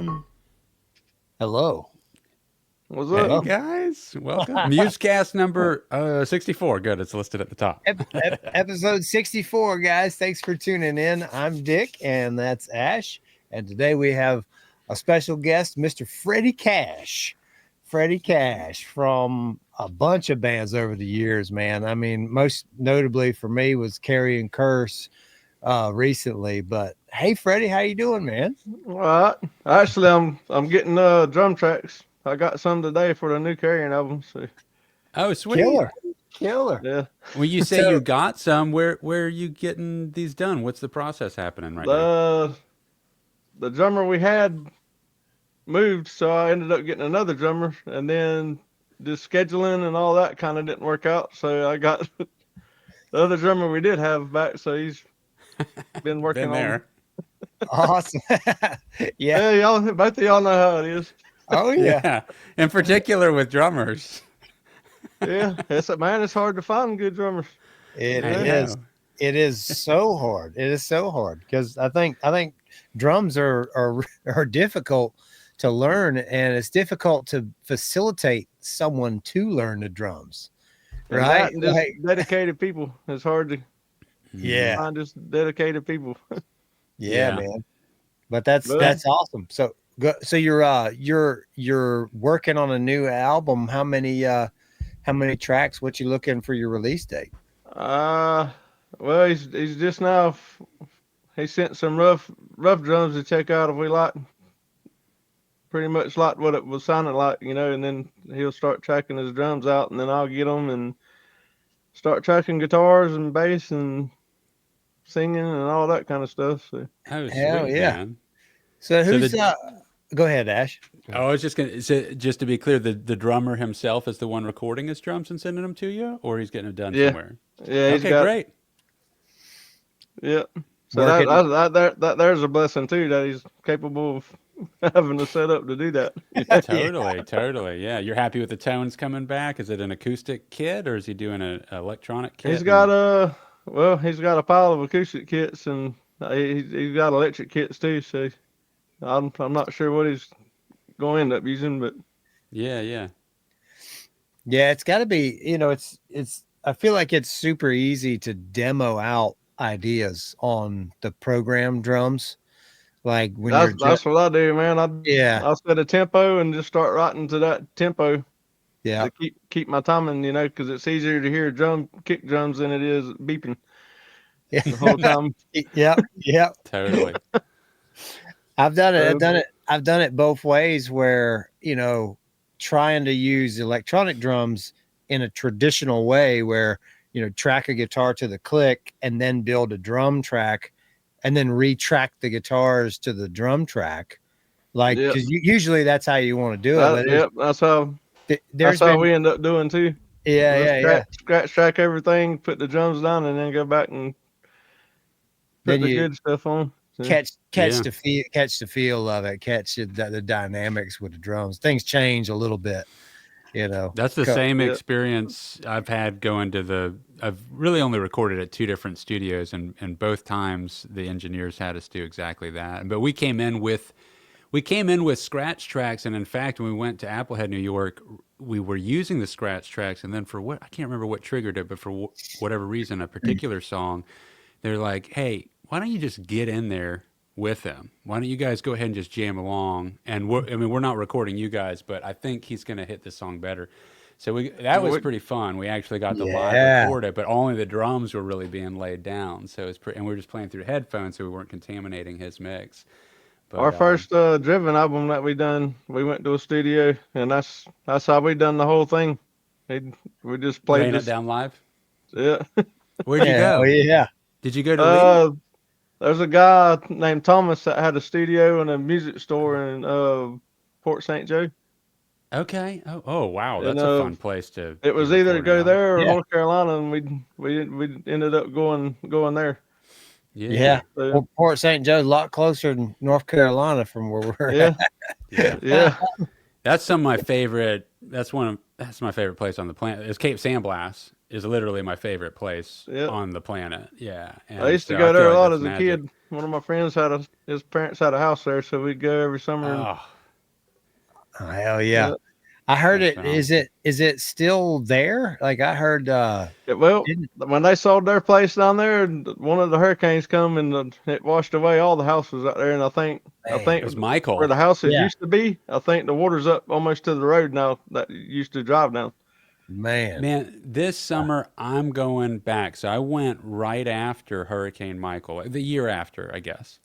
And hello. What's Hey up? guys, welcome. MuseCast number 64. Good, it's listed at the top. Episode 64, guys. Thanks for tuning in. I'm Dick, and that's Ash. And today we have a special guest, Mr. Freddy Cash. Freddy Cash from a bunch of bands over the years, man. I mean, most notably for me was Carrion Curse recently. But hey, Freddy, how you doing, man? All right. Actually, I'm getting drum tracks. I got some today for the new Carrion album. So Oh, sweet. Killer. yeah, When you say you got some, where are you getting these done? What's the process happening right now? the drummer we had moved, so I ended up getting another drummer, and then the scheduling and all that kind of didn't work out. So I got the other drummer we did have back. So he's been working Been there. Awesome. Yeah. Hey, y'all, both of y'all know how it is. Oh, yeah. Yeah. In particular with drummers. Yeah, it's hard to find good drummers. It I is. know. It is so hard. It is so hard because I think drums are difficult to learn, and it's difficult to facilitate someone to learn the drums. And Right? that and just dedicated people. It's hard to Yeah. find just dedicated people. Yeah, Yeah. man. But that's But- awesome. So you're working on a new album. How many tracks? What you looking for your release date? Well, he's just now. He sent some rough drums to check out if we like, pretty much like what it was sounding like, and then he'll start tracking his drums out, and then I'll get them and start tracking guitars and bass and singing and all that kind of stuff. So Oh, Hell sweet, yeah. man. So who's the- go ahead, Ash. Oh, I was just gonna say, just to be clear, the drummer himself is the one recording his drums and sending them to you, or he's getting it done Yeah. somewhere. yeah, he's Okay, got great. yeah. So Working- that there's a blessing too, that he's capable of having the setup to do that. Totally. Yeah, you're happy with the tones coming back? Is it an acoustic kit, or is he doing an electronic kit? He's got he's got a pile of acoustic kits, and he's got electric kits too. So I'm not sure what he's going to end up using, but Yeah. Yeah, it's got to be, it's I feel like it's super easy to demo out ideas on the program drums. Like when that's what I do, man. yeah, I'll set a tempo and just start writing to that tempo yeah. to keep my timing, because it's easier to hear kick drums than it is beeping the whole time. Yeah. Totally. I've done it. So- I've done it both ways where, trying to use electronic drums in a traditional way where, track a guitar to the click and then build a drum track and then retrack the guitars to the drum track. Like, Yep. because usually that's how you want to do it. Yep, that's how we end up doing too. Yeah. Scratch track everything, put the drums down, and then go back and put Then the you good stuff on. So, catch Yeah. the feel of it, catch the dynamics with the drums. Things change a little bit, That's the Co- same yeah. experience I've had going to I've really only recorded at 2 different studios, and both times the engineers had us do exactly that. But we came in with scratch tracks, and in fact, when we went to Applehead, New York, we were using the scratch tracks, and then for what, I can't remember what triggered it, but for whatever reason, a particular song, they're like, hey, why don't you just get in there with him? Why don't you guys go ahead and just jam along? And we're not recording you guys, but I think he's going to hit this song better. So that was pretty fun. We actually got to live record it, but only the drums were really being laid down. So it's and we were just playing through headphones, so we weren't contaminating his mix. But, our first Driven album that we done, we went to a studio, and that's how we done the whole thing. We just played laying this. it down live. Yeah. Where'd you go? Oh, yeah. Did you go to Lee? There's a guy named Thomas that had a studio and a music store in Port St. Joe. Okay. Oh wow, that's And, a fun place to. It was be either to go recording there or Yeah. North Carolina, and we ended up going there. Yeah. So, Well, Port St. Joe's a lot closer than North Carolina from where we're yeah, at. yeah. That's my favorite place on the planet. It's Cape San Blas is literally my favorite place Yep. on the planet. Yeah. And I used to so go there feel a like lot that's as a magic. kid. One of my friends his parents had a house there, so we'd go every summer. And, Oh, Oh, hell yeah. yeah. I heard That's it. Is it still there? Like I heard. Well, Didn't- when they sold their place down there, one of the hurricanes come and it washed away all the houses out there. And I think Man. it was Michael. where the houses Yeah. used to be, I think the water's up almost to the road now that you used to drive down. Man. This summer I'm going back. So I went right after Hurricane Michael, the year after, I guess.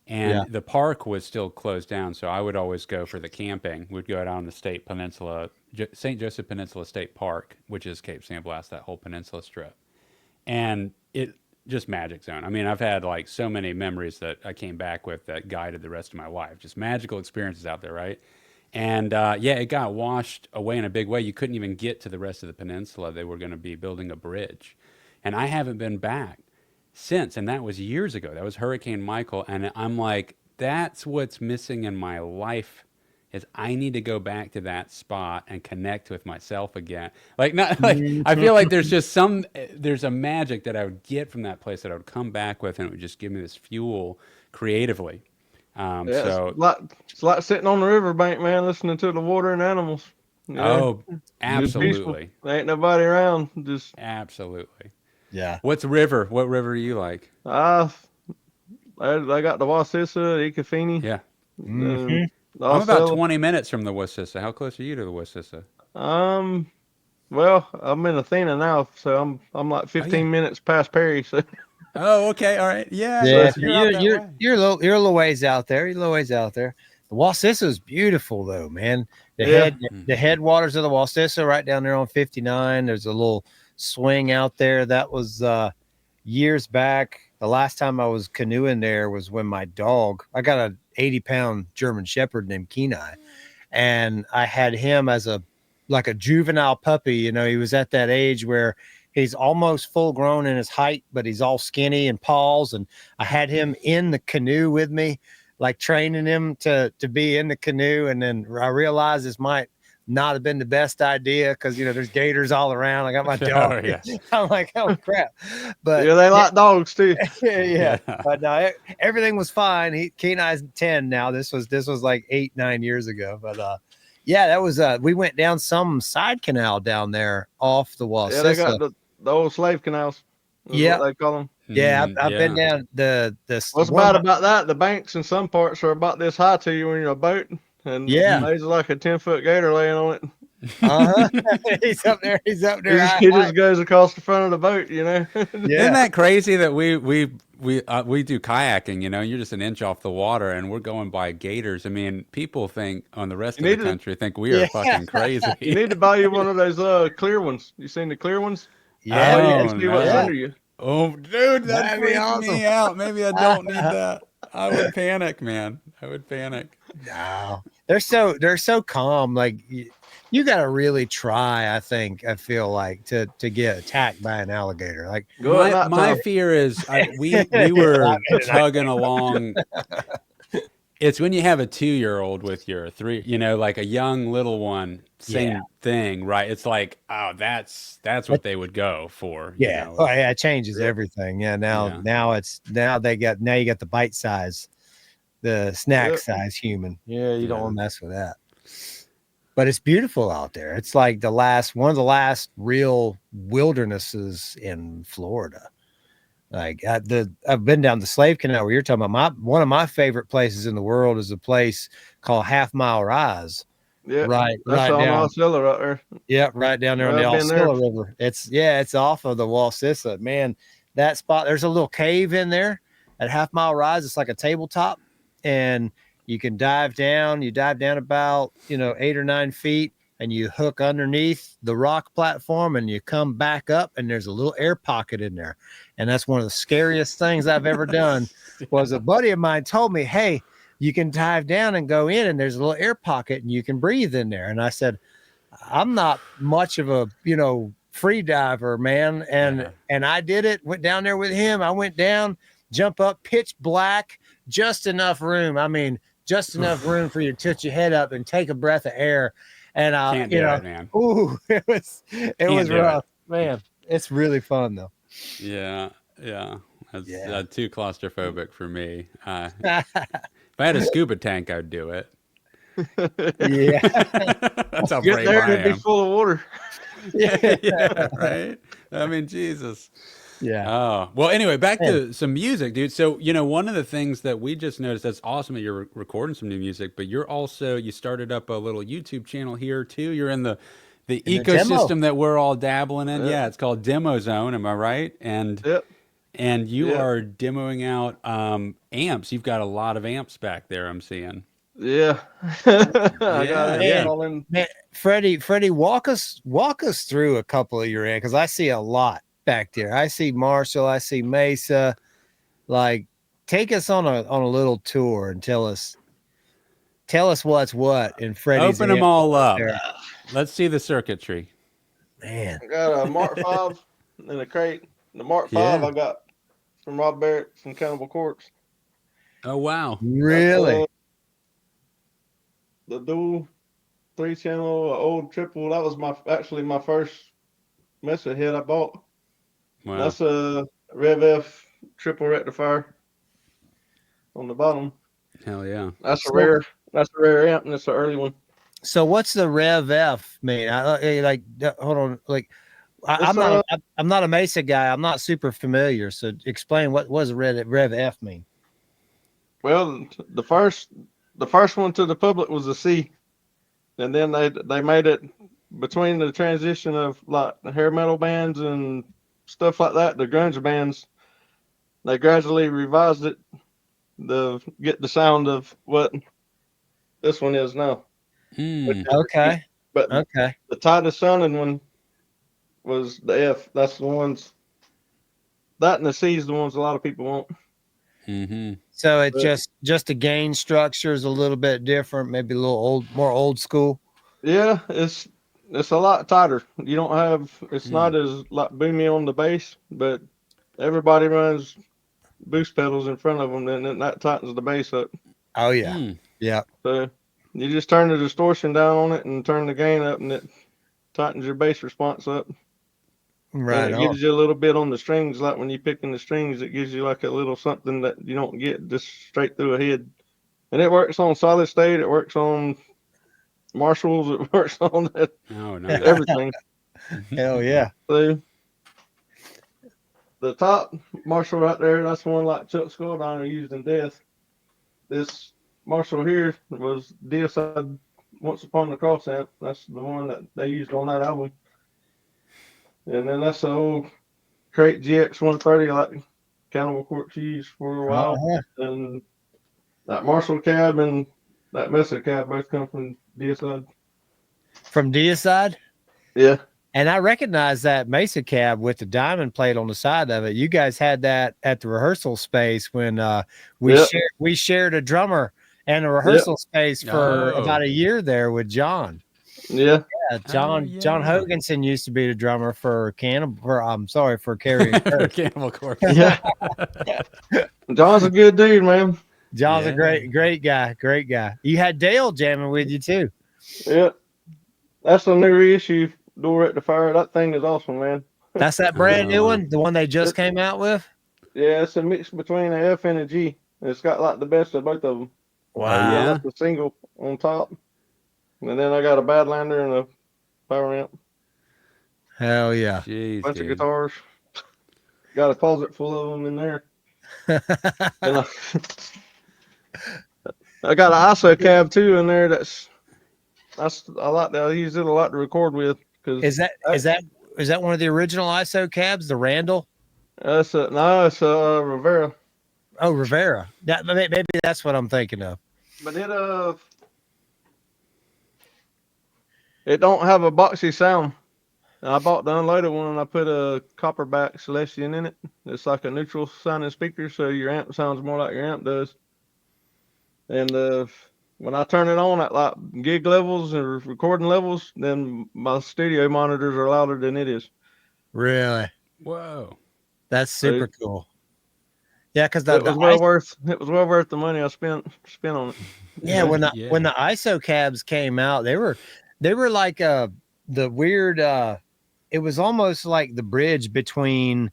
And Yeah. the park was still closed down, so I would always go for the camping. We'd go out on the State Peninsula, St. Joseph Peninsula State Park, which is Cape San Blas, that whole peninsula strip. And it just magic zone. I mean, I've had like so many memories that I came back with that guided the rest of my life. Just magical experiences out there, right? And yeah, it got washed away in a big way. You couldn't even get to the rest of the peninsula. They were going to be building a bridge. And I haven't been back since, and that was years ago. That was Hurricane Michael, and I'm like, that's what's missing in my life is I need to go back to that spot and connect with myself again. Like not like I feel like there's just there's a magic that I would get from that place that I would come back with, and it would just give me this fuel creatively. Yeah, So it's like sitting on the riverbank, man, listening to the water and animals. You know? oh, absolutely, there ain't nobody around. Just absolutely. Yeah. What river do you like? I got the Wasissa, the Ikefini. Yeah. Mhm. The I'm about Osceola. 20 minutes from the Wasissa. How close are you to the Wasissa? Well, I'm in Athena now, so I'm like 15 minutes past Perry. So Oh, okay, all right, yeah. Yeah. You're out that way. You're a little ways out there. You're a little ways out there. The Wasissa is beautiful though, man. Yeah. The headwaters of the Wasissa right down there on 59. There's a little swing out there. That was years back. The last time I was canoeing there was when I got a 80-pound German Shepherd named Kenai, and I had him as like a juvenile puppy. You know, he was at that age where he's almost full grown in his height, but he's all skinny and paws. And I had him in the canoe with me, like training him to be in the canoe. And then I realized this might not have been the best idea because, you know, there's gators all around. I got my dog. Oh, yeah. I'm like, oh crap. But yeah, they like dogs too. yeah. But no, everything was fine. Kenai's 10 now. This was like 8-9 years ago. But yeah, that was we went down some side canal down there off the Wasissa. Yeah, they got the old slave canals. Yeah, what they call them. Yeah, I've been down the What's bad about that? The banks in some parts are about this high to you when you're in a boat, and Yeah. there's like a 10-foot gator laying on it. He's up there. He's up there. He just goes across the front of the boat, you know. Isn't that crazy that we do kayaking? You know, you're just an inch off the water, and we're going by gators. I mean, people think on the rest of the country think we are fucking crazy. You need to buy you one of those clear ones. You seen the clear ones? Yeah, you can see what's under you. Oh, dude, that That'd be freaks awesome. me out. Maybe I don't need that. I would panic, man. I would panic. No, they're so calm. Like you got to really try. I feel like to get attacked by an alligator. Like my fear is we were chugging along. It's when you have a 2-year-old with your 3, you know, like a young little one, same thing, right? It's like, oh, that's what they would go for. Yeah. You know? Oh, yeah. It changes everything. Yeah. Now you got the bite size, the snack size human. Yeah. You don't want to mess with that. But it's beautiful out there. It's like one of the last real wildernesses in Florida. Like I've been down the Slave Canal where you're talking about. One of my favorite places in the world is a place called Half Mile Rise. Yeah, right that's on down. Osceola right there. Yeah, right down there on the Osceola River. It's off of the Wasissa. Man, that spot. There's a little cave in there at Half Mile Rise. It's like a tabletop, and you can dive down. You dive down about 8 or 9 feet. And you hook underneath the rock platform and you come back up and there's a little air pocket in there. And that's one of the scariest things I've ever done. Was a buddy of mine told me, hey, you can dive down and go in and there's a little air pocket and you can breathe in there. And I said, I'm not much of a, free diver, man. And I did it, went down there with him. I went down, jump up, pitch black, just enough room. I mean, just enough room for you to tilt your head up and take a breath of air. And Can't do it, man. Ooh, it was rough, man. It's really fun though. Yeah, yeah. That's Yeah. too claustrophobic for me. If I had a scuba tank, I'd do it. Yeah. That's how Get brave there and I it'd be am. full of water. Yeah, right. I mean, Jesus. Yeah. Oh, well, anyway, back Man. to some music, dude. So, one of the things that we just noticed, that's awesome that you're recording some new music, but you started up a little YouTube channel here too. You're in the In the demo. ecosystem that we're all dabbling in. Yeah. Yeah, it's called DemoZone. Am I right? Yep. And you Yep. are demoing out amps. You've got a lot of amps back there, I'm seeing. Yeah. I got it Man, all in. man, Freddie, walk us through a couple of your amps because I see a lot back there. I see Marshall, I see Mesa. Like, take us on a little tour and tell us what's what in Freddie's Open them amp all up. there. Let's see the circuitry. Man. I got a Mark 5 in a crate. The Mark 5 Yeah. I got from Rob Barrett from Cannibal Corpse. Oh, wow. Really? The dual 3-channel old triple. That was actually my first Mesa head I bought. Wow. That's a Rev F triple rectifier on the bottom. Hell yeah. That's a rare amp, and it's an early one. So what's the Rev F mean? Hold on. Like, I'm not a Mesa guy. I'm not super familiar. So explain what does Rev F mean? Well, the first one to the public was a C, and then they made it between the transition of like the hair metal bands and stuff like that, the grunge bands. They gradually revised it to get the sound of what this one is now. Okay. But Okay. the tightest sounding one was the F. That's the ones. That and the C is the ones a lot of people want. Mm-hmm. So it's just the gain structure is a little bit different, maybe a little more old school. Yeah, it's a lot tighter. You don't have. It's not as like boomy on the bass, but everybody runs boost pedals in front of them, and that tightens the bass up. Oh yeah, yeah. So you just turn the distortion down on it and turn the gain up, and it tightens your bass response up. Right. And it gives you a little bit on the strings, like when you're picking the strings, it gives you like a little something that you don't get just straight through a head. And it works on solid state. It works on Marshalls. It works on nice. everything. Hell yeah. So the top Marshall right there, that's one like Chuck Sculdiner used in Death. This Marshall here was Deicide Once Upon the Cross amp. That's the one that they used on that album. And then that's the old Crate GX 130 like Cannibal Corpse used for a while. And that Marshall cab and that Mesa cab both come from Deicide. From Deicide? Yeah. And I recognize that Mesa cab with the diamond plate on the side of it. You guys had that at the rehearsal space when we shared a drummer and a rehearsal space for about a year there with John. Yeah. John Hoganson used to be the drummer for Carrion Curse. Cannibal Corpse. Yeah. John's a good dude, man. John's a great guy. You had Dale jamming with you too. Yeah. That's a new reissue door rectifier. That thing is awesome, man. That's that brand new one, the one they just came out with? Yeah, it's a mix between an F and a G. It's got like the best of both of them. Wow. Yeah. That's a single on top. And then I got a Badlander and a power amp. Hell yeah. Jeez, Bunch of guitars. Got a closet full of them in there. And I got an ISO cab too in there. I use it a lot to record with. Is that one of the original ISO cabs, the Randall? It's a Rivera. Oh, Rivera. Maybe that's what I'm thinking of. But it don't have a boxy sound. I bought the unloaded one and I put a copperback Celestion in it. It's like a neutral sounding speaker, so your amp sounds more like your amp does. And when I turn it on at like gig levels or recording levels, then my studio monitors are louder than it is. Really? Whoa. That's super cool. Yeah, because it was well worth the money I spent on it. Yeah, when the ISO cabs came out, they were like the weird it was almost like the bridge between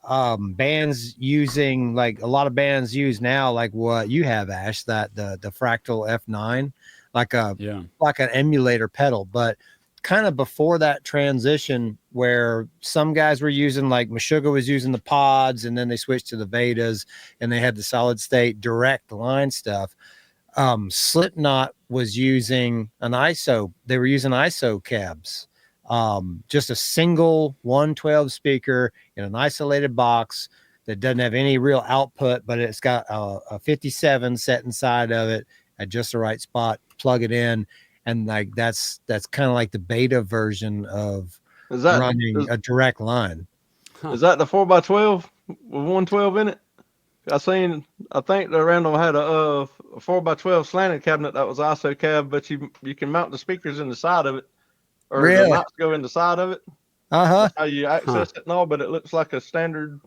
bands using, like a lot of bands use now, like what you have, Ash, that the Fractal F9, like a Yeah. like an emulator pedal, but kind of before that transition where some guys were using, like Meshuggah was using the pods, and then they switched to the Vedas, and they had the solid state direct line stuff. Slipknot was using an ISO. They were using ISO cabs, just a single 112 speaker in an isolated box that doesn't have any real output, but it's got a 57 set inside of it at just the right spot. Plug it in, and like that's kind of like the beta version of running a direct line. Is that the 4x12 with 112 in it? I think the Randall had a 4x12 slanted cabinet that was ISO cab, but you can mount the speakers in the side of it, or Really? the mounts go in the side of it. Uh-huh. That's how you access it and all, but it looks like a standard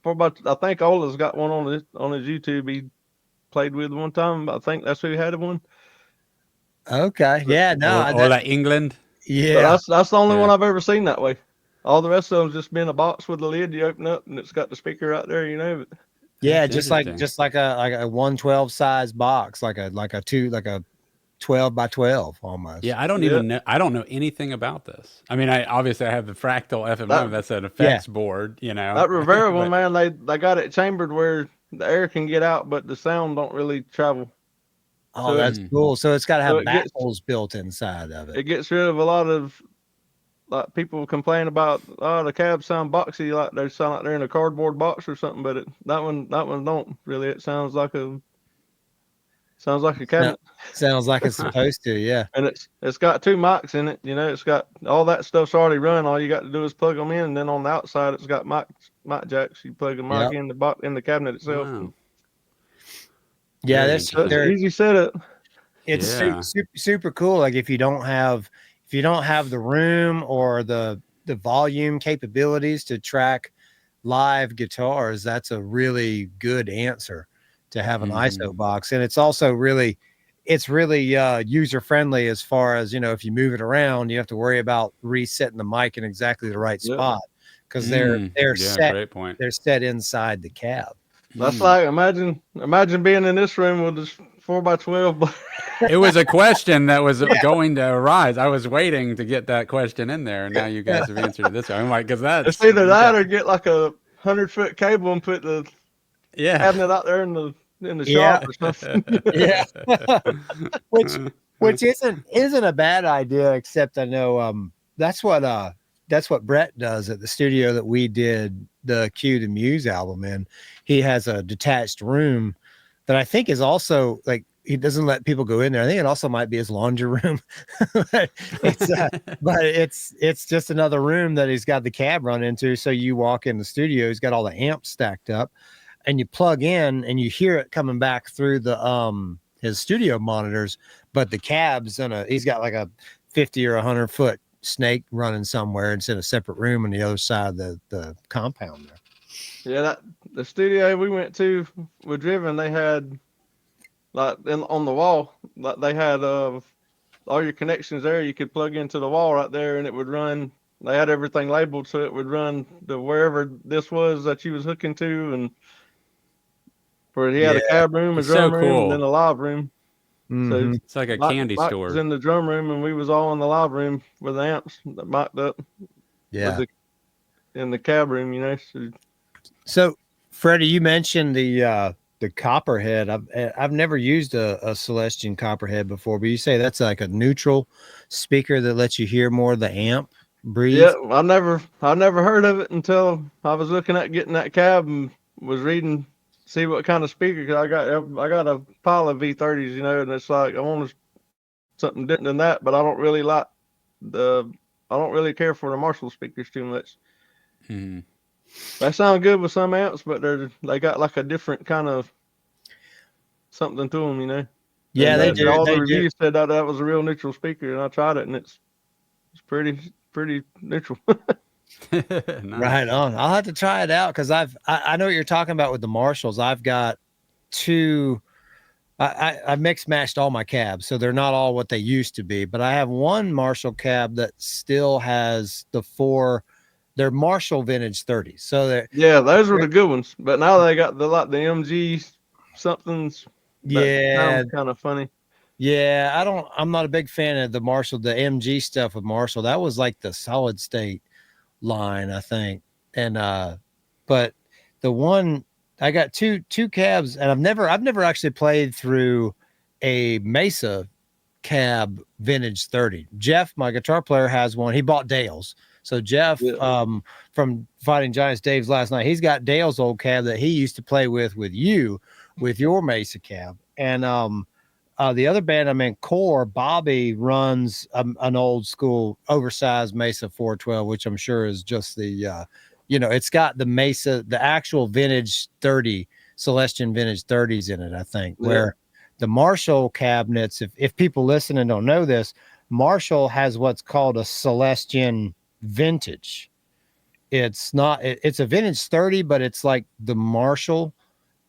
4x. I think Ola's got one on his YouTube. He played with one time. I think that's who had one. Okay. Yeah. No. Or that England. Yeah. But that's the only one I've ever seen that way. All the rest of them's just been a box with a lid you open up, and it's got the speaker right there, you know. But yeah, That's just like a 112 size box, like a 12 by 12 almost. Yeah, I don't even know. I don't know anything about this. I mean, I obviously have the Fractal FMO. That's an effects board, you know. That Rivera one, man, they got it chambered where the air can get out, but the sound don't really travel. Oh, So that's cool. So it's got to have so baffles built inside of it. It gets rid of a lot of, like, people complain about, oh, the cabs sound boxy, like they sound like they're in a cardboard box or something. But that one don't really. It sounds like a cabinet. Sounds like it's supposed to, yeah. And it's got two mics in it. You know, it's got all that stuff's already run. All you got to do is plug them in, and then on the outside it's got mic jacks. You plug the mic in the cabinet itself. Wow. Yeah, it's easy setup. It's super cool. Like if you don't have the room or the volume capabilities to track live guitars, that's a really good answer to have an ISO box. And it's also really user friendly as far as, you know, if you move it around, you have to worry about resetting the mic in exactly the right spot, because they're set. Great point. They're set inside the cab. That's like imagine being in this room with this 4x12. It was a question that was going to arise. I was waiting to get that question in there, and now you guys have answered it this way. I'm like, because that's it's either that or get like a 100-foot cable and put the cabinet out there in the shop or something. Yeah. which isn't a bad idea, except I know that's what Brett does at the studio that we did the Cue the Muse album in. He has a detached room that I think is also, like, he doesn't let people go in there. I think it also might be his laundry room. But it's just another room that he's got the cab run into. So you walk in the studio, he's got all the amps stacked up, and you plug in and you hear it coming back through the his studio monitors, but the cab's he's got like a 50 or 100-foot snake running somewhere. It's in a separate room on the other side of the compound there. Yeah, the studio we went to with Driven, they had, like, on the wall, like, they had all your connections there. You could plug into the wall right there, and it would run. They had everything labeled, so it would run to wherever this was that you was hooking to, and where he had a cab room, a drum room, and then a live room. Mm-hmm. So it's like a candy store. Was in the drum room, and we was all in the live room with the amps that mic'd up. Yeah. In the cab room, you know. So Freddie, you mentioned the Copperhead. I've never used a Celestion Copperhead before, but you say that's like a neutral speaker that lets you hear more of the amp breathe. Yeah, I never heard of it until I was looking at getting that cab and was reading, see what kind of speaker. Cause I got a pile of V30s, you know, and it's like I want something different than that, but I don't really care for the Marshall speakers too much. They sound good with some amps, but they got like a different kind of something to them, you know. Yeah, and they do. All the reviews said that was a real neutral speaker, and I tried it, and it's pretty neutral. Nice. Right on. I'll have to try it out, because I know what you're talking about with the Marshalls. I've got two I mix matched all my cabs, so they're not all what they used to be. But I have one Marshall cab that still has the four. They're Marshall vintage 30s. So Yeah, those were the good ones. But now they got the MG somethings that yeah, sounds kind of funny. yeah. I'm not a big fan of the Marshall, the MG stuff with Marshall. That was like the solid state line, I think. And but the one I got two cabs, and I've never actually played through a Mesa cab vintage 30. Jeff, my guitar player, has one. He bought Dale's. So Jeff, Yeah. from Fighting Giants Dave's last night, he's got Dale's old cab that he used to play with you, with your Mesa cab. And the other band I'm in, Core, Bobby runs an old school oversized Mesa 412, which I'm sure is just the, it's got the Mesa, the actual vintage 30, Celestian vintage 30s in it, I think, where the Marshall cabinets, if people listening don't know this, Marshall has what's called a Celestian vintage. It's not, it's a vintage 30, but it's like the Marshall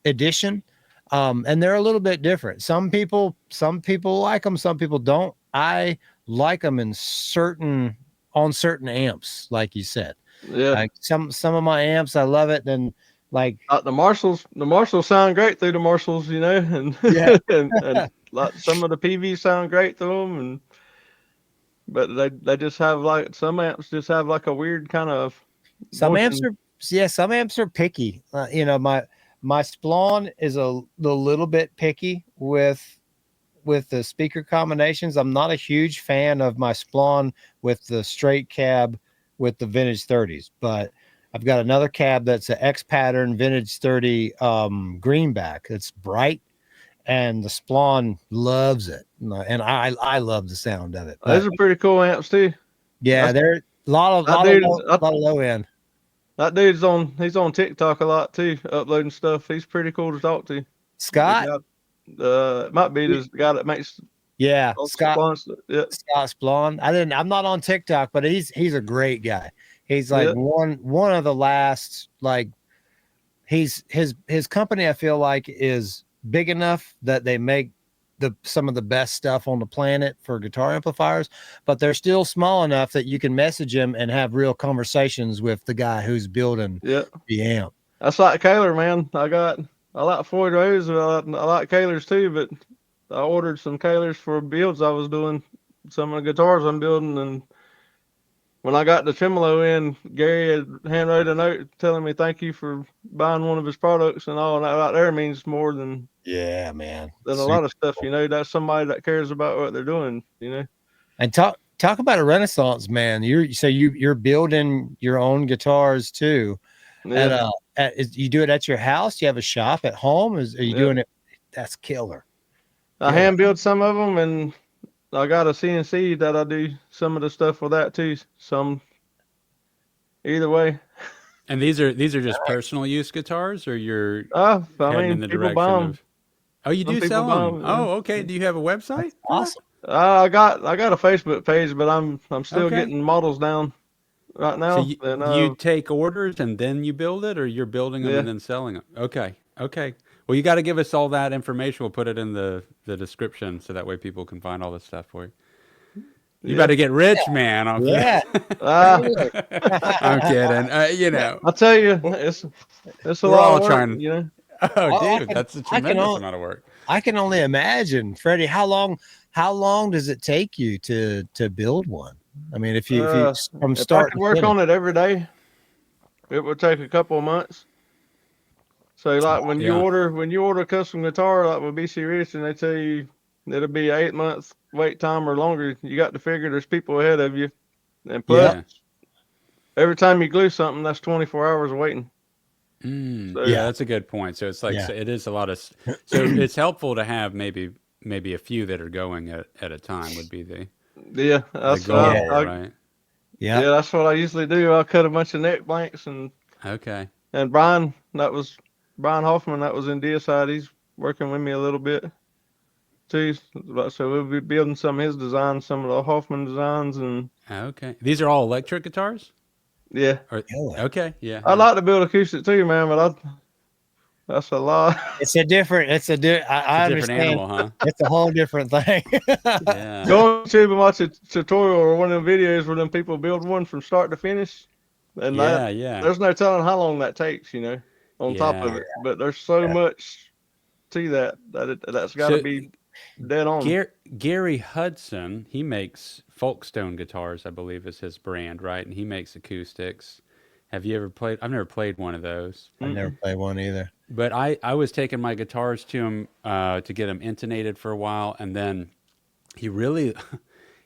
edition. And they're a little bit different. Some people like them, some people don't. I like them on certain amps, like you said. Yeah. Like some of my amps, I love it. Then like the Marshalls sound great through the Marshalls, and yeah, and like some of the PVs sound great through them, but they just have like some amps just have like a weird kind of some motion. amps are some amps are picky. My Splawn is the little bit picky with the speaker combinations. I'm not a huge fan of my Splawn with the straight cab with the vintage 30s, but I've got another cab that's an X pattern vintage 30 greenback. It's bright, and the Splawn loves it, and I love the sound of it. But Those are pretty cool amps too. yeah, they're a lot of low end. That dude's he's on TikTok a lot too, uploading stuff. He's pretty cool to talk to. Scott, it might be the guy that makes Scott. Yeah. Scott Splawn. I'm not on TikTok, but he's a great guy. He's like one of the last, like his company, I feel like, is big enough that they make some of the best stuff on the planet for guitar amplifiers, but they're still small enough that you can message him and have real conversations with the guy who's building the amp. That's like Kaler, man. I like Floyd Rose. I like Kalers too, but I ordered some Kalers for builds I was doing. Some of the guitars I'm building, and when I got the tremolo in, Gary had handwrote a note telling me thank you for buying one of his products, and all that right there means more than man, than a lot of stuff. That's somebody that cares about what they're doing. And talk about a renaissance man. You're building your own guitars too. Yeah. You do it at your house? You have a shop at home? Are you doing it? That's killer. I hand build some of them, and I got a CNC that I do some of the stuff with that too. Either way. And these are just personal use guitars, or you're heading in the people direction buy 'em. of? Oh, you do sell them? Oh, okay. Do you have a website? That's awesome. I got a Facebook page, but I'm still getting models down right now. So you take orders and then you build it, or you're building them and then selling them? Okay. Well, you got to give us all that information. We'll put it in the description so that way people can find all this stuff for you. You better get rich, man. I'm kidding. I'm kidding. I'll tell you, it's a lot of work, Oh, dude, that's a tremendous amount of work. I can only imagine, Freddie. How long does it take you to build one? I mean, if you from start I could work on it every day, it would take a couple of months. So like when you order a custom guitar like with BC Rich, and they tell you it'll be 8 months wait time or longer, you got to figure there's people ahead of you, and plus every time you glue something, that's 24 hours of waiting. So, that's a good point. So it's like it is a lot of. So it's helpful to have maybe a few that are going at a time would be the that's goal, right? Yeah, that's what I usually do. I'll cut a bunch of neck blanks and Brian Hoffman, that was in Deicide. He's working with me a little bit too. So we'll be building some of his designs, some of the Hoffman designs, and these are all electric guitars. Yeah. Okay. Yeah. I'd like to build acoustic too, man, but That's a lot. It's a different. I It's a different understand. animal, huh? It's a whole different thing. Yeah. Go on YouTube and watch a tutorial or one of them videos where them people build one from start to finish. And Yeah, yeah. there's no telling how long that takes, on top of Yeah. it. But there's so much to that's got to So be dead on. Gary Hudson, he makes Folkstone guitars, I believe is his brand, right? And he makes acoustics. Have you ever played? I've never played one of those. I never played one either. But I was taking my guitars to him to get them intonated for a while, and then he really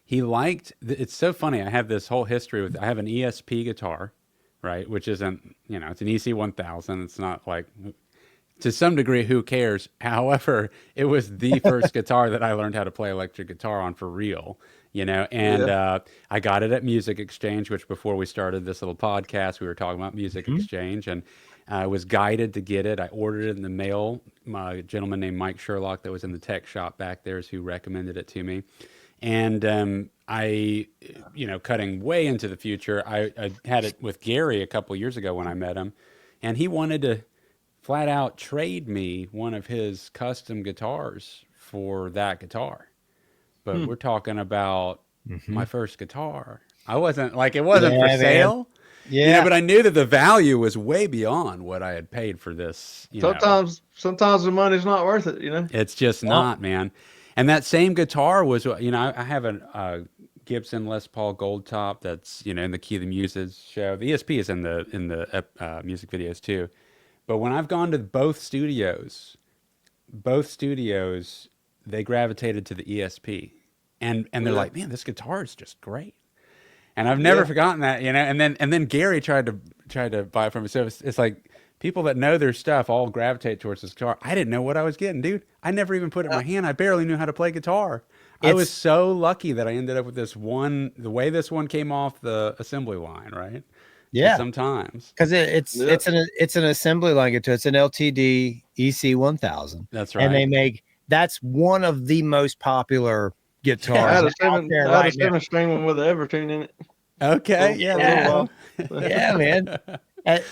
he liked. It's so funny. I have this whole history with. I have an ESP guitar, right, which isn't it's an EC 1000. It's not like to some degree who cares. However, it was the first guitar that I learned how to play electric guitar on for real. And I got it at Music Exchange, which before we started this little podcast, we were talking about Music Exchange, and I was guided to get it. I ordered it in the mail. My gentleman named Mike Sherlock that was in the tech shop back there is who recommended it to me. And I, cutting way into the future, I had it with Gary a couple years ago when I met him, and he wanted to flat out trade me one of his custom guitars for that guitar. But we're talking about my first guitar. It wasn't for sale. Yeah, But I knew that the value was way beyond what I had paid for this. Sometimes the money's not worth it. It's just not, man. And that same guitar was, I have a Gibson Les Paul Gold Top that's, in the Key of the Muses show. The ESP is in the music videos too. But when I've gone to both studios, they gravitated to the ESP, and they're like, man, this guitar is just great. And I've never forgotten that, And then Gary tried to buy it from me. So it's like people that know their stuff all gravitate towards this guitar. I didn't know what I was getting, dude. I never even put it in my hand. I barely knew how to play guitar. I was so lucky that I ended up with this one. The way this one came off the assembly line, right? Yeah. Sometimes because it's an assembly line guitar. It's an LTD EC 1000. That's right. And that's one of the most popular guitars. I had a out seven string one with an Evertune in it. Okay. Yeah, man.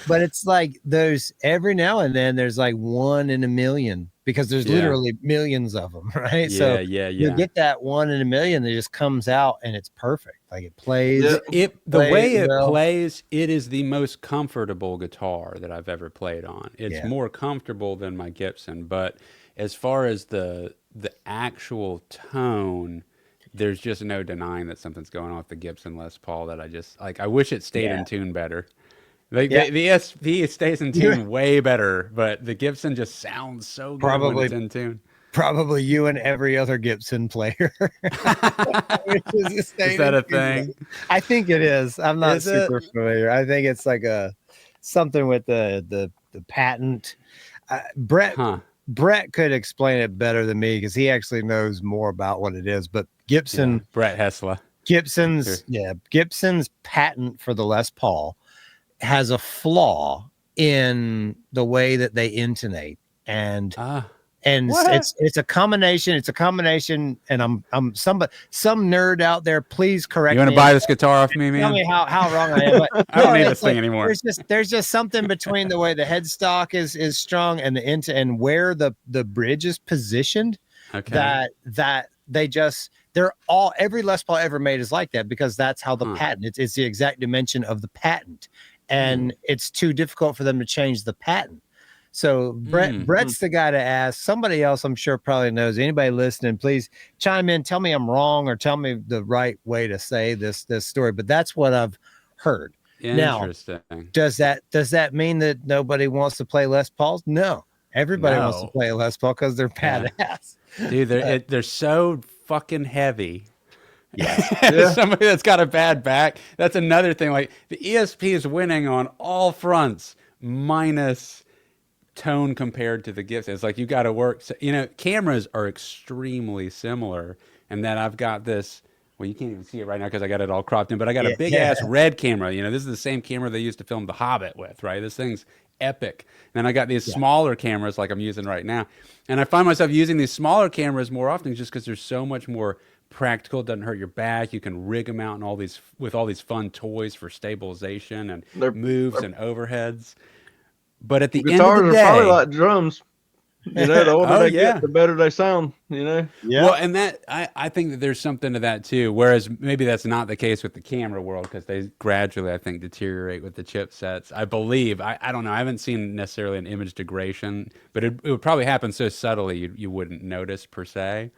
But it's like those every now and then there's like one in a million because there's literally millions of them, right? Yeah, you get that one in a million that just comes out and it's perfect. Like it plays. The way it plays, it is the most comfortable guitar that I've ever played on. It's more comfortable than my Gibson, but as far as the actual tone, there's just no denying that something's going on with the Gibson Les Paul that I just like. I wish it stayed in tune better. Like the ESP stays in tune way better, but the Gibson just sounds so good when it's in tune. Probably you and every other Gibson player. Is that a thing? I think it is. I'm not super familiar. I think it's like something with the patent. Brett could explain it better than me because he actually knows more about what it is. But Gibson, Brett Hessler, Gibson's patent for the Les Paul has a flaw in the way that they intonate, and it's a combination. It's a combination, and I'm some nerd out there. Please correct me. You want to buy this guitar off me, man? Tell me how wrong I am. But I don't need this thing anymore. There's just something between the way the headstock is strung and and where the bridge is positioned. Okay. That every Les Paul ever made is like that because that's how the patent. It's the exact dimension of the patent. And it's too difficult for them to change the patent. So Brett's the guy to ask. Somebody else, I'm sure, probably knows. Anybody listening, please chime in. Tell me I'm wrong or tell me the right way to say this story. But that's what I've heard. Interesting. Now, does that mean that nobody wants to play Les Pauls? No. Everybody wants to play a Les Paul because they're badass. Dude, they're so fucking heavy. Yeah. Somebody that's got a bad back. That's another thing. Like the ESP is winning on all fronts, minus tone compared to the Gibson. It's like you got to work. Cameras are extremely similar, and then I've got this. Well, you can't even see it right now because I got it all cropped in. But I got a big ass red camera. This is the same camera they used to film The Hobbit with, right? This thing's epic. And then I got these smaller cameras like I'm using right now, and I find myself using these smaller cameras more often just because there's so much more practical. It doesn't hurt your back. You can rig them out and all these fun toys for stabilization and moves and overheads. But at the end of Guitars the are day, probably like drums. You know, the older Oh, they yeah. get, the better they sound. You know. Yeah. well, and that I think that there's something to that too. Whereas maybe that's not the case with the camera world because they gradually, I think, deteriorate with the chipsets. I believe. I don't know. I haven't seen necessarily an image degradation, but it would probably happen so subtly you wouldn't notice per se.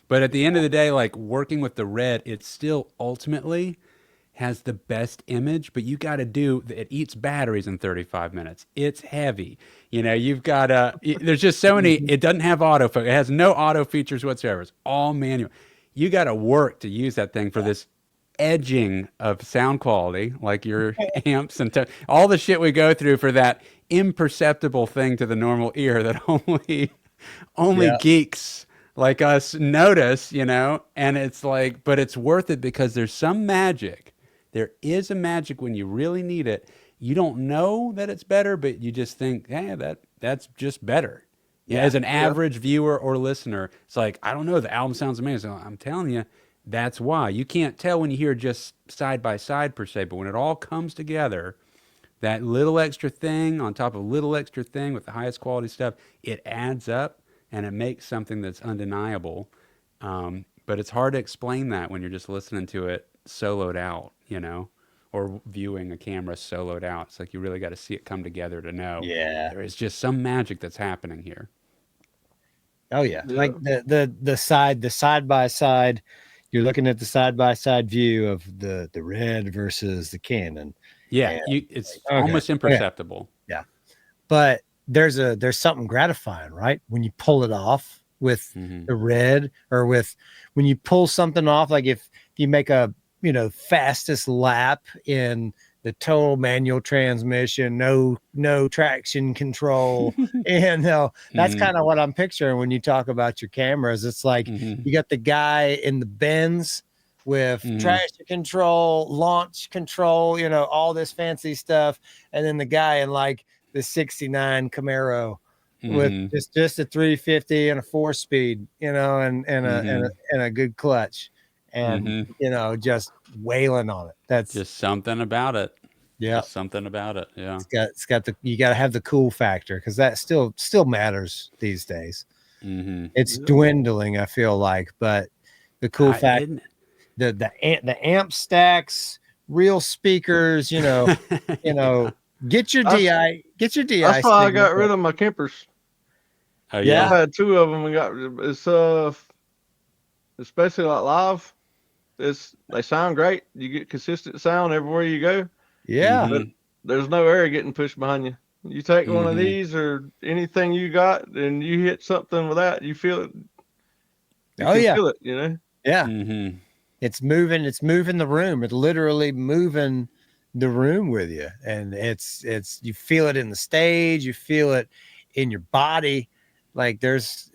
But at the end of the day, like working with the red, it still ultimately has the best image, but you got to do it eats batteries in 35 minutes. It's heavy. You know, you've got there's just so many, it doesn't have autofocus. It has no auto features whatsoever. It's all manual. You got to work to use that thing for this edging of sound quality, like your amps and all the shit we go through for that imperceptible thing to the normal ear that only Yeah. geeks like us notice, you know, and it's like, but it's worth it because there's some magic. There is a magic when you really need it. You don't know that it's better, but you just think, hey, that's just better. Yeah, as an average viewer or listener, it's like, I don't know, the album sounds amazing. I'm telling you, that's why. You can't tell when you hear just side by side per se, but when it all comes together, that little extra thing on top of little extra thing with the highest quality stuff, it adds up and it makes something that's undeniable. But it's hard to explain that when you're just listening to it soloed out, you know, or viewing a camera soloed out. It's like you really got to see it come together to know there is just some magic that's happening here. Oh yeah. Like the side by side, you're looking at the side by side view of the red versus the Canon. Yeah, it's almost imperceptible. Yeah. But there's something gratifying, right? When you pull it off with the red, or with when you pull something off, like if you make a, you know, fastest lap in the total manual transmission, no traction control. And that's kind of what I'm picturing when you talk about your cameras. It's like you got the guy in the Benz with traction control, launch control, you know, all this fancy stuff, and then the guy in like the 69 Camaro with just a 350 and a 4-speed, you know, and a good clutch, and you know, just wailing on it. That's just something about it. Yeah, just something about it. Yeah, it's got the, you got to have the cool factor, because that still matters these days. It's dwindling, I feel like, but the cool factor, the amp stacks, real speakers, you know, get your DI. That's why I got rid of my Kempers. Oh yeah, I had 2 of them and got it's especially like live. They sound great. You get consistent sound everywhere you go. Yeah, but there's no air getting pushed behind you. You take one of these or anything you got, and you hit something with that, you feel it. You can feel it, you know. Yeah, it's moving the room. It's literally moving the room with you, and it's you feel it in the stage, you feel it in your body. Like there's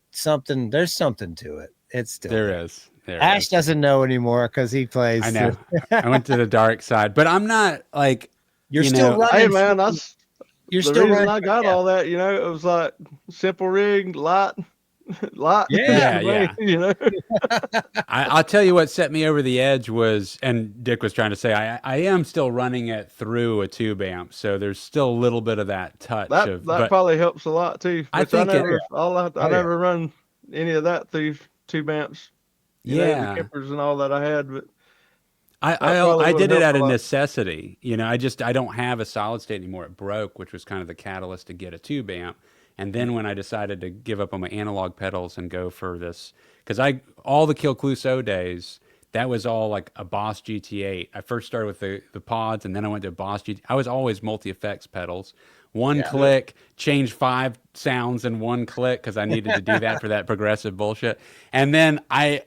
something to it. It's still there is. Ash doesn't know anymore because he plays. I know. I went to the dark side, but I'm not like you're still running. Hey man, you're the still reason running. I got all that, you know, it was like simple rig, light. Yeah. You know. I'll tell you what set me over the edge was, and Dick was trying to say, I am still running it through a tube amp, so there's still a little bit of that touch. That probably helps a lot too. I think I never run any of that through tube amps. You know, the Kempers and all that I had, but I did it out of necessity. You know, I don't have a solid state anymore. It broke, which was kind of the catalyst to get a tube amp. And then when I decided to give up on my analog pedals and go for this, because all the Kill Clouseau days, that was all like a Boss GT8. I first started with the pods, and then I went to a Boss GT. I was always multi-effects pedals. One click, change 5 sounds in 1 click, because I needed to do that for that progressive bullshit. And then I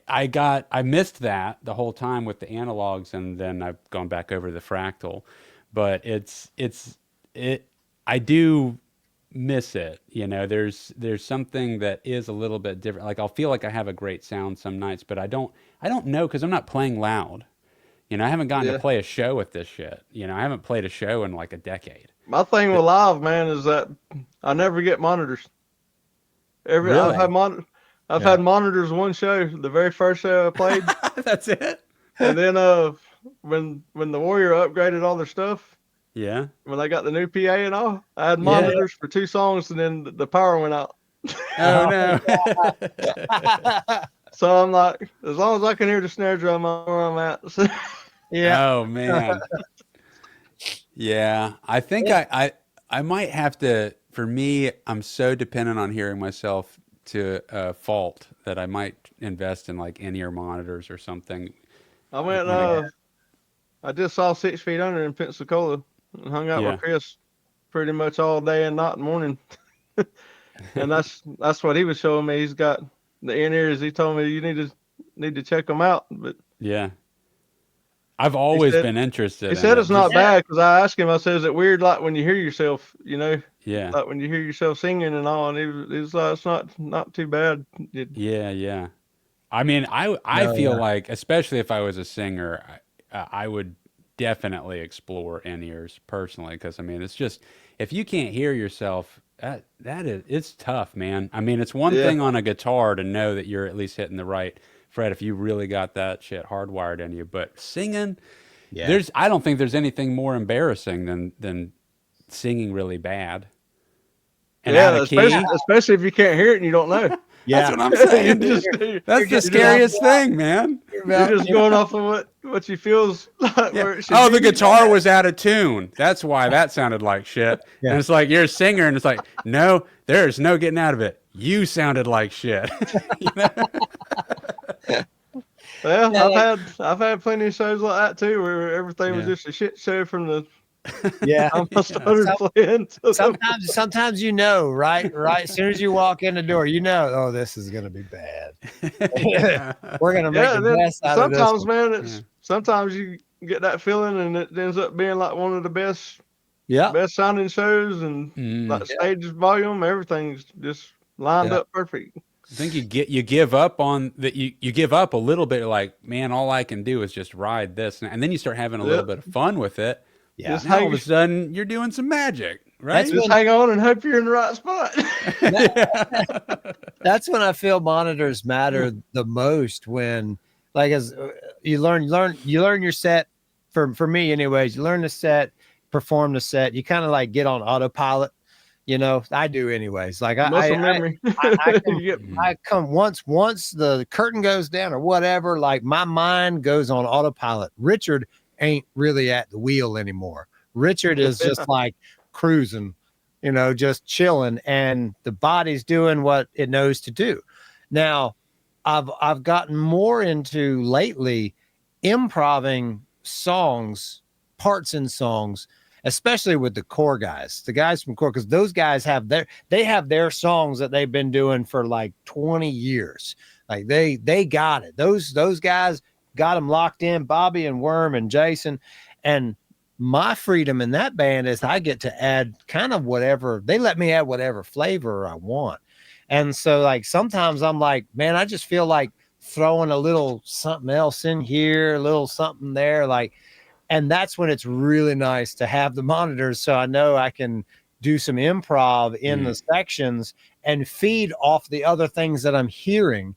missed that the whole time with the analogs, and then I've gone back over to the fractal. But I do miss it. You know, there's something that is a little bit different. Like I'll feel like I have a great sound some nights, but I don't know, because I'm not playing loud. You know, I haven't gotten to play a show with this shit. You know, I haven't played a show in like a decade. My thing with live, man, is that I never get monitors. I've had monitors one show, the very first show I played. That's it. And then when the Warrior upgraded all their stuff, Yeah. when I got the new PA and all. I had Yeah. monitors for 2 songs, and then the power went out. Oh no. So I'm like, as long as I can hear the snare drum, I'm where I'm at. Yeah. Oh man. Yeah. I think I might have to. For me, I'm so dependent on hearing myself to a fault that I might invest in like in-ear monitors or something. I went. When I- I just saw 6 Feet Under in Pensacola and hung out Yeah. with Chris pretty much all day and night and morning. And that's what he was showing me. He's got the in-ears. He told me you need to check them out. But Yeah. I've always said- been interested. he in said it. it's not Just- bad, because I asked him. I said, "Is it weird like when you hear yourself? You know, Yeah. like when you hear yourself singing and all?" And he was like, "It's not too bad." Yeah. Yeah. I mean, I No, feel yeah. like, especially if I was a singer, I would definitely explore in-ears personally, because I mean, it's just if you can't hear yourself, it's tough, man. I mean, it's one Yeah. thing on a guitar to know that you're at least hitting the right fret if you really got that shit hardwired in you, but singing, Yeah. I don't think there's anything more embarrassing than singing really bad and out Yeah, of key. especially if you can't hear it and you don't know. That's what I'm saying, dude. That's the just- scariest thing, man. You're just going off of what you feels like. Yeah. Where it should Oh, the be. guitar was out of tune. That's why that sounded like shit. Yeah. And it's like you're a singer, and it's like, no, there's no getting out of it. You sounded like shit. You know? Well, Yeah, I've had plenty of shows like that too, where everything was Yeah. just a shit show from the Yeah. time I started playing. Sometimes you know, right? As soon as you walk in the door, you know, oh, this is gonna be bad. We're gonna make Yeah, the then best out of this. sometimes, one. man, sometimes you get that feeling, and it ends up being like one of the best Yeah. sounding shows, and Mm. like stage volume, everything's just lined Yeah. up perfect. I think you give up on that. You give up a little bit. Like, man, all I can do is just ride this, and then you start having a little Yep. bit of fun with it. Yeah. Just Now all of a hang, sudden, you're doing some magic, right? That's just hang on and hope you're in the right spot. That's when I feel monitors matter the most, when like as you learn your set. For me anyways, you learn the set, perform the set, you kind of like get on autopilot, you know. I do anyways. Like Muscle memory. I come once the curtain goes down or whatever, like my mind goes on autopilot. Richard ain't really at the wheel anymore. Richard is just like cruising, you know, just chilling, and the body's doing what it knows to do. Now, I've gotten more into lately improving songs, parts in songs, especially with the core guys, the guys from core, because those guys have their songs that they've been doing for like 20 years. Like they got it. Those guys got them locked in, Bobby and Worm and Jason. And my freedom in that band is I get to add kind of whatever, they let me add whatever flavor I want. And so like sometimes I'm like, man, I just feel like throwing a little something else in here, a little something there, like, and that's when it's really nice to have the monitors, so I know I can do some improv in the sections and feed off the other things that I'm hearing.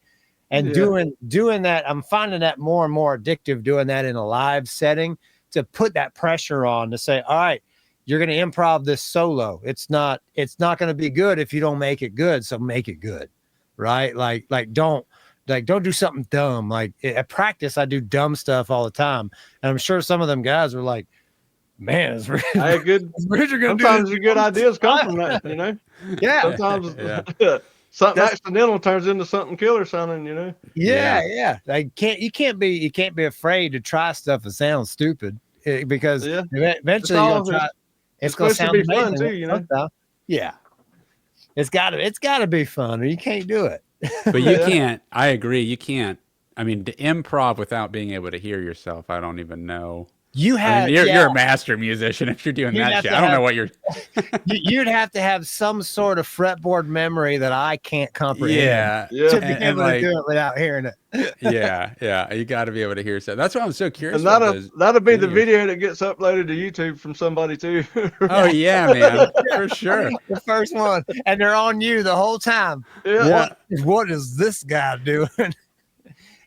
And doing that, I'm finding that more and more addictive, doing that in a live setting, to put that pressure on to say, all right, you're going to improv this solo. It's not going to be good if you don't make it good. So make it good. Right. Like don't do something dumb. Like at practice, I do dumb stuff all the time. And I'm sure some of them guys are like, man, it's really, I had good. Sometimes your good ideas come from that, you know. Yeah. Sometimes Yeah. something accidental turns into something killer sounding, you know. Yeah. Like you can't be afraid to try stuff that sounds stupid, because eventually you're gonna try. It's gonna sound be fun amazing too, you know. Yeah. It's gotta be fun, or you can't do it. But you can't. I agree. You can't. I mean, to improv without being able to hear yourself, I don't even know. You're a master musician if you're doing that shit. I don't know what you're. You'd have to have some sort of fretboard memory that I can't comprehend. Yeah. To be able to do it without hearing it. Yeah. You got to be able to hear stuff. That's why I'm so curious. And that'll be the video that gets uploaded to YouTube from somebody too. Oh yeah, man, for sure. The first one, and they're on you the whole time. Yeah. What is this guy doing?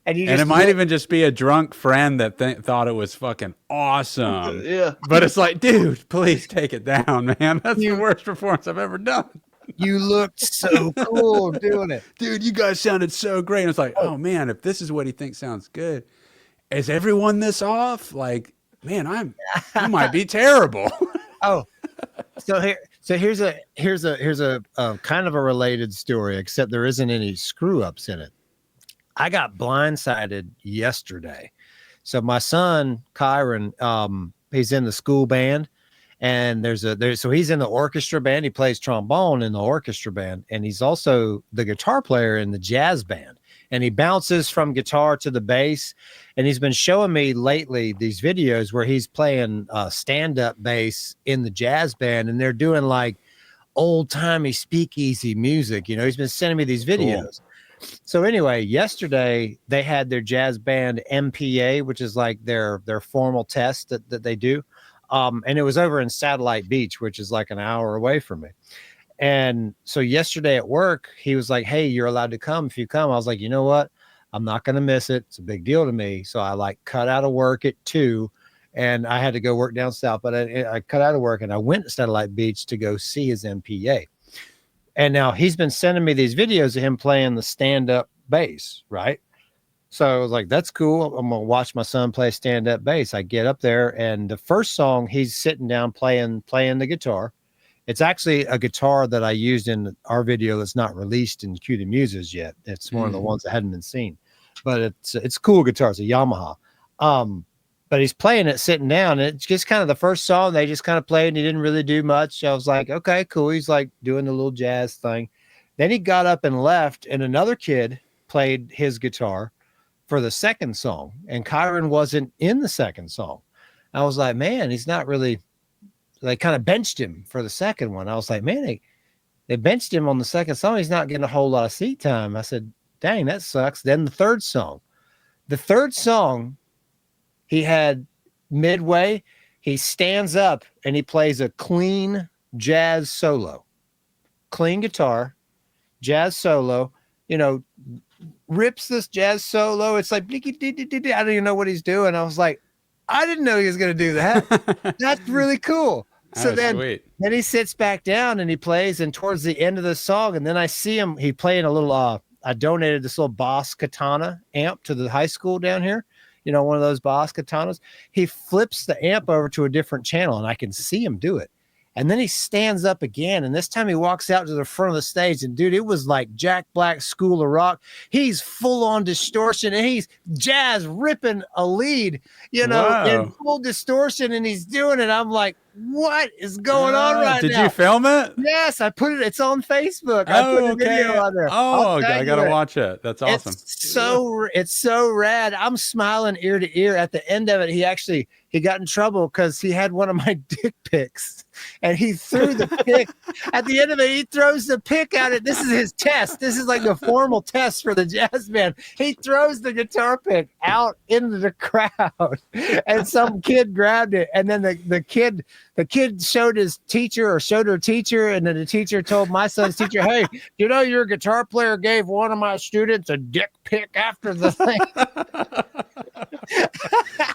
and you And just it might look- even just be a drunk friend that thought it was fucking awesome. Yeah. But it's like, dude, please take it down, man. That's You- the worst performance I've ever done. you looked so cool doing it. Dude, you guys sounded so great. And it's like, oh man, if this is what he thinks sounds good, is everyone this off? Like, man, I might be terrible. Oh, here's a kind of a related story, except there isn't any screw ups in it. I got blindsided yesterday. So my son Kyron, he's in the school band, and so he's in the orchestra band. He plays trombone in the orchestra band, and he's also the guitar player in the jazz band. And he bounces from guitar to the bass. And he's been showing me lately these videos where he's playing stand-up bass in the jazz band, and they're doing like old-timey speakeasy music. You know, he's been sending me these videos. Cool. So anyway, yesterday they had their jazz band MPA, which is like their formal test that they do. And it was over in Satellite Beach, which is like an hour away from me. And so yesterday at work, he was like, hey, you're allowed to come if you come. I was like, you know what? I'm not going to miss it. It's a big deal to me. So I like cut out of work at 2, and I had to go work down south, but I cut out of work and I went to Satellite Beach to go see his MPA. And now he's been sending me these videos of him playing the stand-up bass, right? So I was like, that's cool. I'm going to watch my son play stand-up bass. I get up there, and the first song, he's sitting down playing the guitar. It's actually a guitar that I used in our video that's not released in Q the Muses yet. It's one of the ones that hadn't been seen, but it's a cool guitar. It's a Yamaha. But he's playing it sitting down. And it's just kind of the first song they just kind of played, and he didn't really do much. I was like, okay, cool. He's like doing the little jazz thing. Then he got up and left, and another kid played his guitar for the second song, and Kyron wasn't in the second song. I was like, man, he's not really. They kind of benched him for the second one. I was like, man, they benched him on the second song. He's not getting a whole lot of seat time. I said, dang, that sucks. Then the third song, he had midway, he stands up and he plays a clean jazz solo, clean guitar, jazz solo, you know, rips this jazz solo. It's like, I don't even know what he's doing. I was like, I didn't know he was going to do that. That's really cool. So then he sits back down and he plays, and towards the end of the song, and then I see him, he playing a little, I donated this little Boss Katana amp to the high school down here. You know, one of those Boss Katanas. He flips the amp over to a different channel, and I can see him do it. And then he stands up again, and this time he walks out to the front of the stage, and dude, it was like Jack Black's School of Rock. He's full on distortion, and he's jazz ripping a lead, you know, in full distortion, and he's doing it. I'm like, what is going on right now? Did you film it? Yes, I put it. It's on Facebook. I put a video on there. Oh, I gotta watch it. That's awesome. It's so rad. I'm smiling ear to ear. At the end of it, he got in trouble because he had one of my dick pics, and he threw the pic. At the end of it, he throws the pic at it. This is his test. This is like a formal test for the jazz band. He throws the guitar pick out into the crowd, and some kid grabbed it, and then the kid showed his teacher, or showed her teacher, and then the teacher told my son's teacher, hey, you know, your guitar player gave one of my students a dick pic after the thing.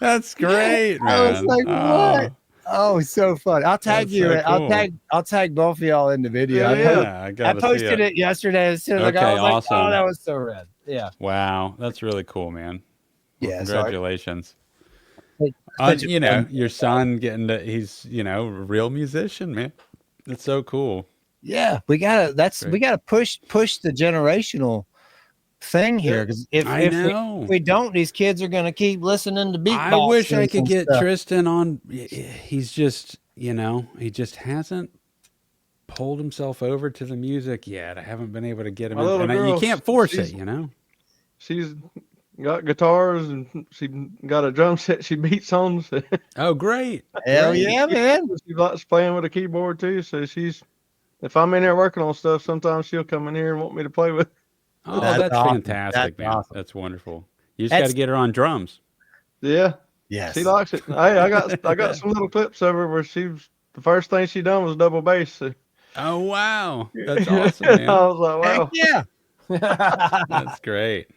That's great, man. I was like, what? Oh, so fun. I'll tag you. So cool. I'll tag both of y'all in the video. I posted it yesterday as soon as I was awesome. like, oh, that was so rad. Yeah. Wow. That's really cool, man. Well, yeah. Congratulations. You know, your son he's, you know, a real musician, man. That's so cool. Yeah. We gotta push the generational thing here, because if we don't, these kids are going to keep listening to beatbox. I wish I could get Tristan on. He's just, you know, he just hasn't pulled himself over to the music yet. I haven't been able to get him in. And you can't force it, you know. She's got guitars, and she got a drum set she beats on. So. Oh, great. Hell yeah, man. She likes playing with a keyboard too, so if I'm in there working on stuff, sometimes she'll come in here and want me to play with. Oh, that's awesome. Fantastic, man. Awesome. That's wonderful. You just got to get her on drums. Yeah. Yes. She likes it. Hey, I got some little clips of her where the first thing she done was double bass. So. Oh, wow. That's awesome, man. I was like, wow. Heck yeah. That's great.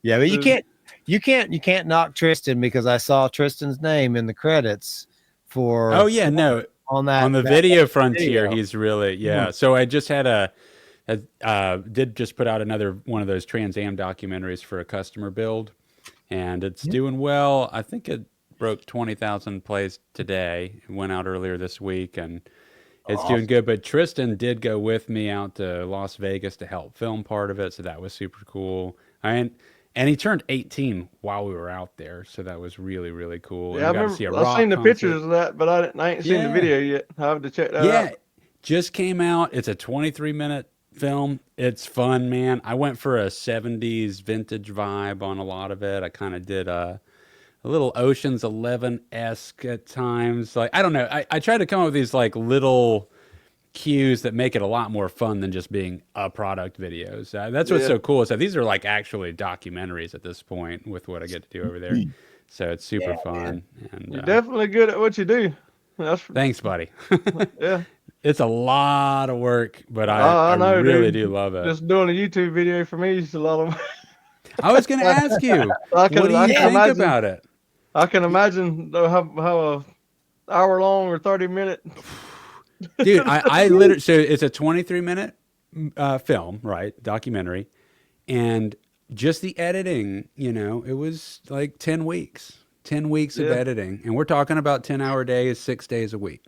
Yeah, but you can't knock Tristan because I saw Tristan's name in the credits for. Oh yeah, no, on that on the that video frontier, video. he's really So I just had did just put out another one of those Trans Am documentaries for a customer build, and it's doing well. I think it broke 20,000 plays today. It went out earlier this week, and it's doing good. But Tristan did go with me out to Las Vegas to help film part of it, so that was super cool. And he turned 18 while we were out there, so that was really, really cool. Yeah, And I we got to see a remember. I've rock seen the concert. pictures of that, but I ain't seen the video yet. I have to check that out. Just came out. It's a 23-minute film. It's fun, man. I went for a 70s vintage vibe on a lot of it. I kind of did a little Ocean's 11-esque at times. Like, I don't know. I tried to come up with these like little cues that make it a lot more fun than just being a product videos. That's what's so cool is that these are like actually documentaries at this point with what I get to do over there. So it's super fun. And You're definitely good at what you do. Thanks, buddy. Yeah. It's a lot of work, but I know, really dude. do love it. Just doing a YouTube video for me is a lot of. I was going to ask you, what do you think about it? I can imagine how a hour long or 30-minute. Dude, I literally, so it's a 23-minute film, right? Documentary. And just the editing, it was like 10 weeks. 10 weeks of editing. And we're talking about 10-hour days, 6 days a week.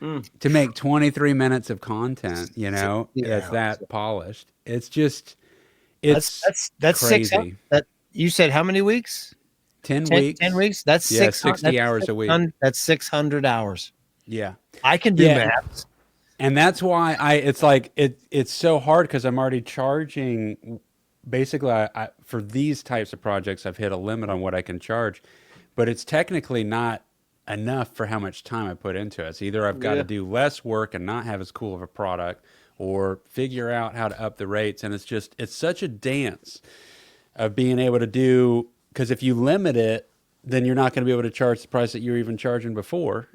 To make 23 minutes of content, it's that polished. It's just, that's crazy. You said how many weeks? 10 weeks. 10 weeks? That's 60 hours a week. That's 600 hours. Yeah. I can do math. And that's why it's so hard because I'm already charging. Basically, for these types of projects, I've hit a limit on what I can charge, but it's technically not enough for how much time I put into it. So either I've got to do less work and not have as cool of a product, or figure out how to up the rates. And it's such a dance of being able to do, because if you limit it, then you're not going to be able to charge the price that you were even charging before,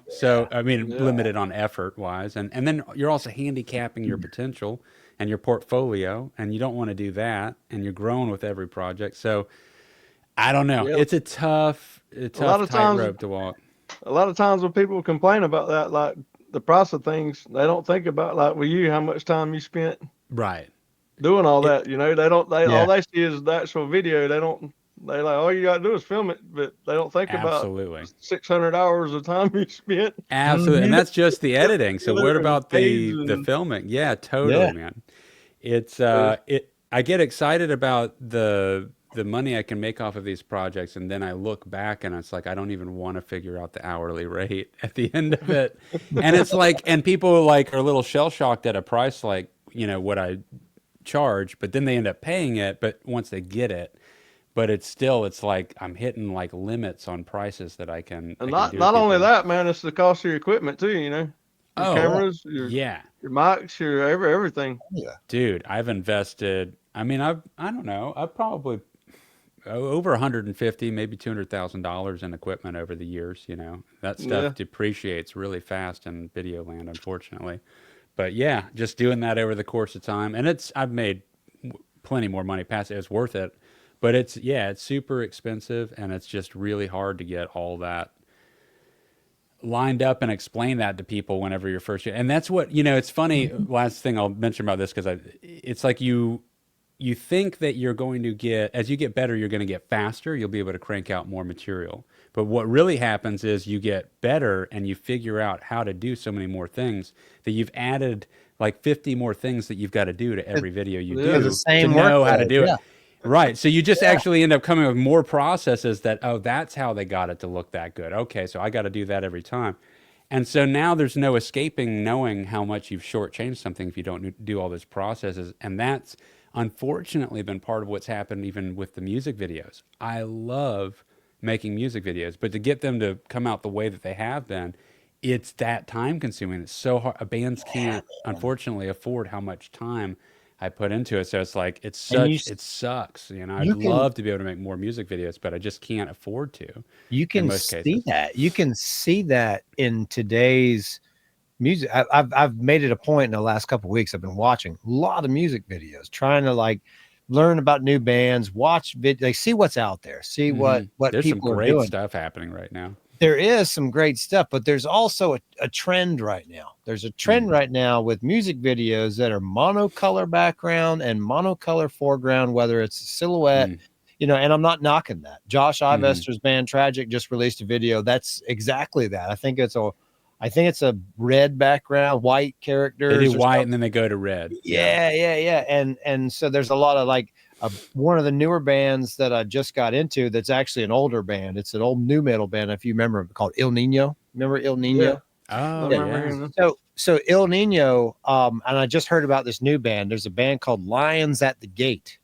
So, I mean, limited on effort wise. And then you're also handicapping your potential and your portfolio, and you don't want to do that. And you're growing with every project. So I don't know. It's a tough tightrope to walk. A lot of times when people complain about that, like the price of things, they don't think about, like with you, how much time you spent doing all that. All they see is the actual video. They like, all you got to do is film it, but they don't think about 600 hours of time you spent. Absolutely. And that's just the editing. So what about the filming? Yeah, totally, man. It's I get excited about the money I can make off of these projects, and then I look back and it's like I don't even want to figure out the hourly rate at the end of it. And it's like, and people like are a little shell shocked at a price like, what I charge, but then they end up paying it, but once they get it. But it's like I'm hitting like limits on prices that I can. And not only that, man, it's the cost of your equipment too. Your cameras, your mics, your everything. Yeah, dude, I've invested. I mean, I don't know. I've probably over $150,000, maybe $200,000 in equipment over the years. That stuff depreciates really fast in video land, unfortunately. But yeah, just doing that over the course of time, and I've made plenty more money past it. It's worth it. But it's super expensive, and it's just really hard to get all that lined up and explain that to people whenever you're first. And that's what, it's funny. Last thing I'll mention about this, because it's like you think that you're going to get, as you get better, you're going to get faster. You'll be able to crank out more material. But what really happens is you get better and you figure out how to do so many more things that you've added like 50 more things that you've got to do to every video you do to know how to do it. Right. So you just actually end up coming with more processes that, that's how they got it to look that good. Okay, so I got to do that every time. And so now there's no escaping knowing how much you've shortchanged something if you don't do all those processes. And that's unfortunately been part of what's happened even with the music videos. I love making music videos, but to get them to come out the way that they have been, it's that time consuming. It's so hard. Bands can't, unfortunately, afford how much time I put into it. So it's like, it sucks. I'd love to be able to make more music videos, but I just can't afford to. You can see that. You can see that in today's music. I've made it a point in the last couple of weeks. I've been watching a lot of music videos, trying to like learn about new bands, watch like see what's out there, see what There's some people are great doing. stuff happening right now. There is some great stuff, but there's also a trend right now. There's a trend right now with music videos that are monocolor background and monocolor foreground, whether it's a silhouette, you know, and I'm not knocking that. Josh Ivester's band Tragic just released a video that's exactly that. I think it's a red background, white characters. They do white and then they go to red. Yeah. And so there's a lot of like one of the newer bands that I just got into that's actually an older band. It's an old new metal band, if you remember, called Il Nino. Remember Il Nino? Yeah. Oh, yeah. So Il Nino, and I just heard about this new band. There's a band called Lions at the Gate.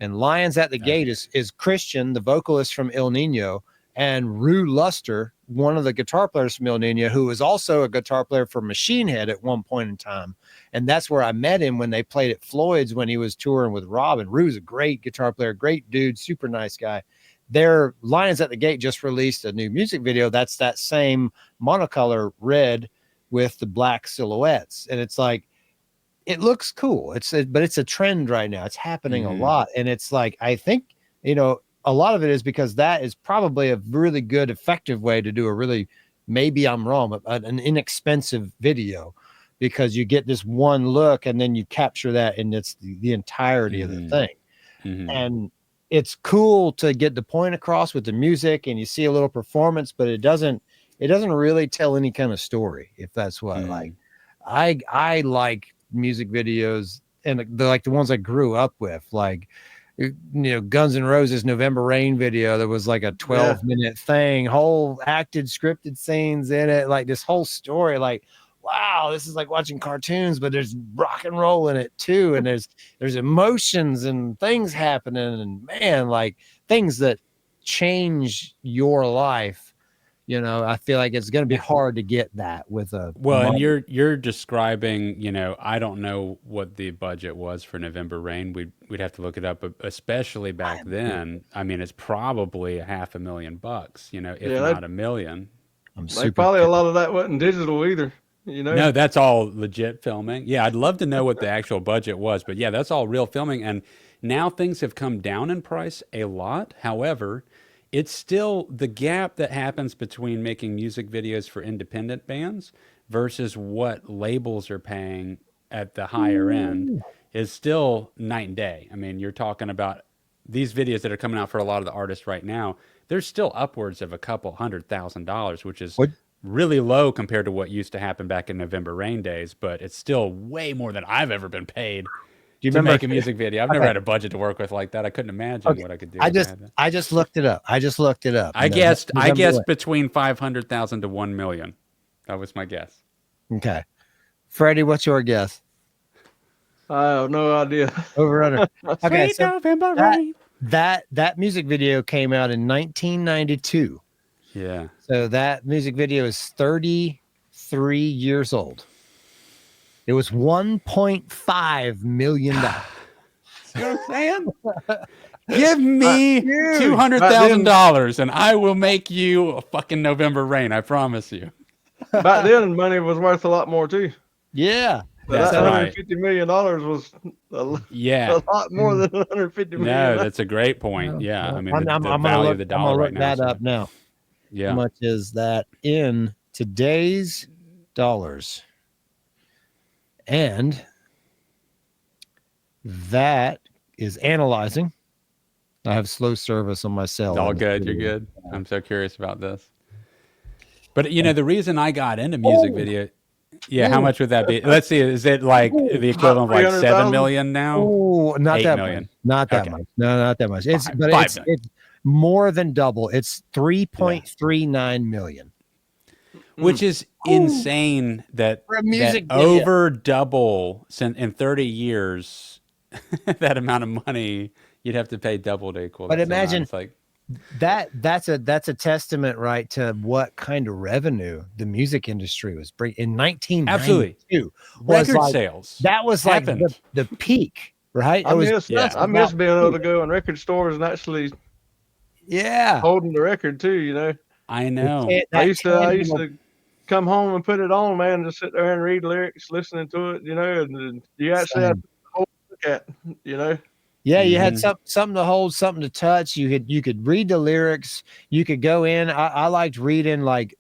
And Lions at the Gate is Christian, the vocalist from Il Nino, and Rue Luster, one of the guitar players from Il Nino, who was also a guitar player for Machine Head at one point in time. And that's where I met him when they played at Floyd's when he was touring with Rob. And Rue's a great guitar player, great dude, super nice guy. Their Lions at the Gate just released a new music video. That's that same monocolor red with the black silhouettes. And it's like, it looks cool. But it's a trend right now. It's happening a lot. And it's like, I think, you know, a lot of it is because that is probably a really good, effective way to do a really, maybe I'm wrong, but an inexpensive video, because you get this one look and then you capture that and it's the entirety of the thing. And it's cool to get the point across with the music and you see a little performance, but it doesn't really tell any kind of story, if that's what like. I like music videos, and they're like the ones I grew up with, like, you know, Guns N' Roses November Rain video that was like a 12-minute thing, whole acted scripted scenes in it, like this whole story, like, wow, this is like watching cartoons, but there's rock and roll in it too, and there's emotions and things happening, and man, like things that change your life. You know, I feel like it's going to be hard to get that with a and you're describing, you know, I don't know what the budget was for November Rain. We'd have to look it up, but especially back then. I mean, it's probably $500,000, you know, if not $1 million. Probably a lot of that wasn't digital either. You know, no, that's all legit filming. Yeah, I'd love to know what the actual budget was, but yeah, that's all real filming. And now things have come down in price a lot. However, it's still the gap that happens between making music videos for independent bands versus what labels are paying at the higher end is still night and day. I mean, you're talking about these videos that are coming out for a lot of the artists right now. They're still upwards of $200,000, which is really low compared to what used to happen back in November Rain days, but it's still way more than I've ever been paid to make a music video. I've never had a budget to work with like that. I couldn't imagine what I could do. I just looked it up. I guessed between 500,000 to 1 million. That was my guess. Okay. Freddie, what's your guess? I have no idea. Over under. Okay. Sweet November Rain. That music video came out in 1992. Yeah. So that music video is 33 years old. It was $1.5 million. You know what I'm saying? Give me $200,000 and I will make you a fucking November Rain. I promise you. Back then, money was worth a lot more too. Yeah. That's that right. $150 million was a lot more than $150 million. No, that's a great point. Yeah. I mean, the value of the dollar right now. I'm going to look that up now. Yeah. How much is that in today's dollars? And that is analyzing. I have slow service on my cell. It's all good. You're good. I'm so curious about this. But, you know, the reason I got into music video, how much would that be? Let's see. Is it like the equivalent of like 7 million now? Oh, not 8 that million. much. Not that much. No, not that much. It's more than double. It's 3.39 million. Which is insane that over double in 30 years, that amount of money you'd have to pay double to equal. But imagine that's a testament, right, to what kind of revenue the music industry was bringing in 1992. Absolutely. Record sales. That was like the peak, right? I miss being able to go in record stores and actually holding the record too, you know. I know. I used to come home and put it on, man, just sit there and read lyrics, listening to it, you know, and you actually have to hold look at, you know. Yeah, you had something to hold, something to touch. You could read the lyrics. You could go in. I liked reading like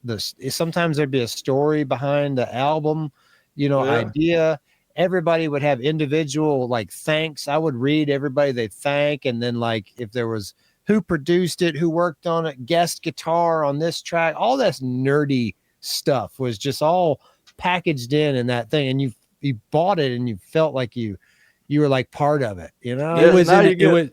sometimes there'd be a story behind the album, idea. Everybody would have individual like thanks. I would read everybody they thank, and then like if there was who produced it, who worked on it, guest guitar on this track, all this nerdy stuff was just all packaged in that thing, and you bought it and you felt like you were like part of it, Yeah, It was now an, you it get was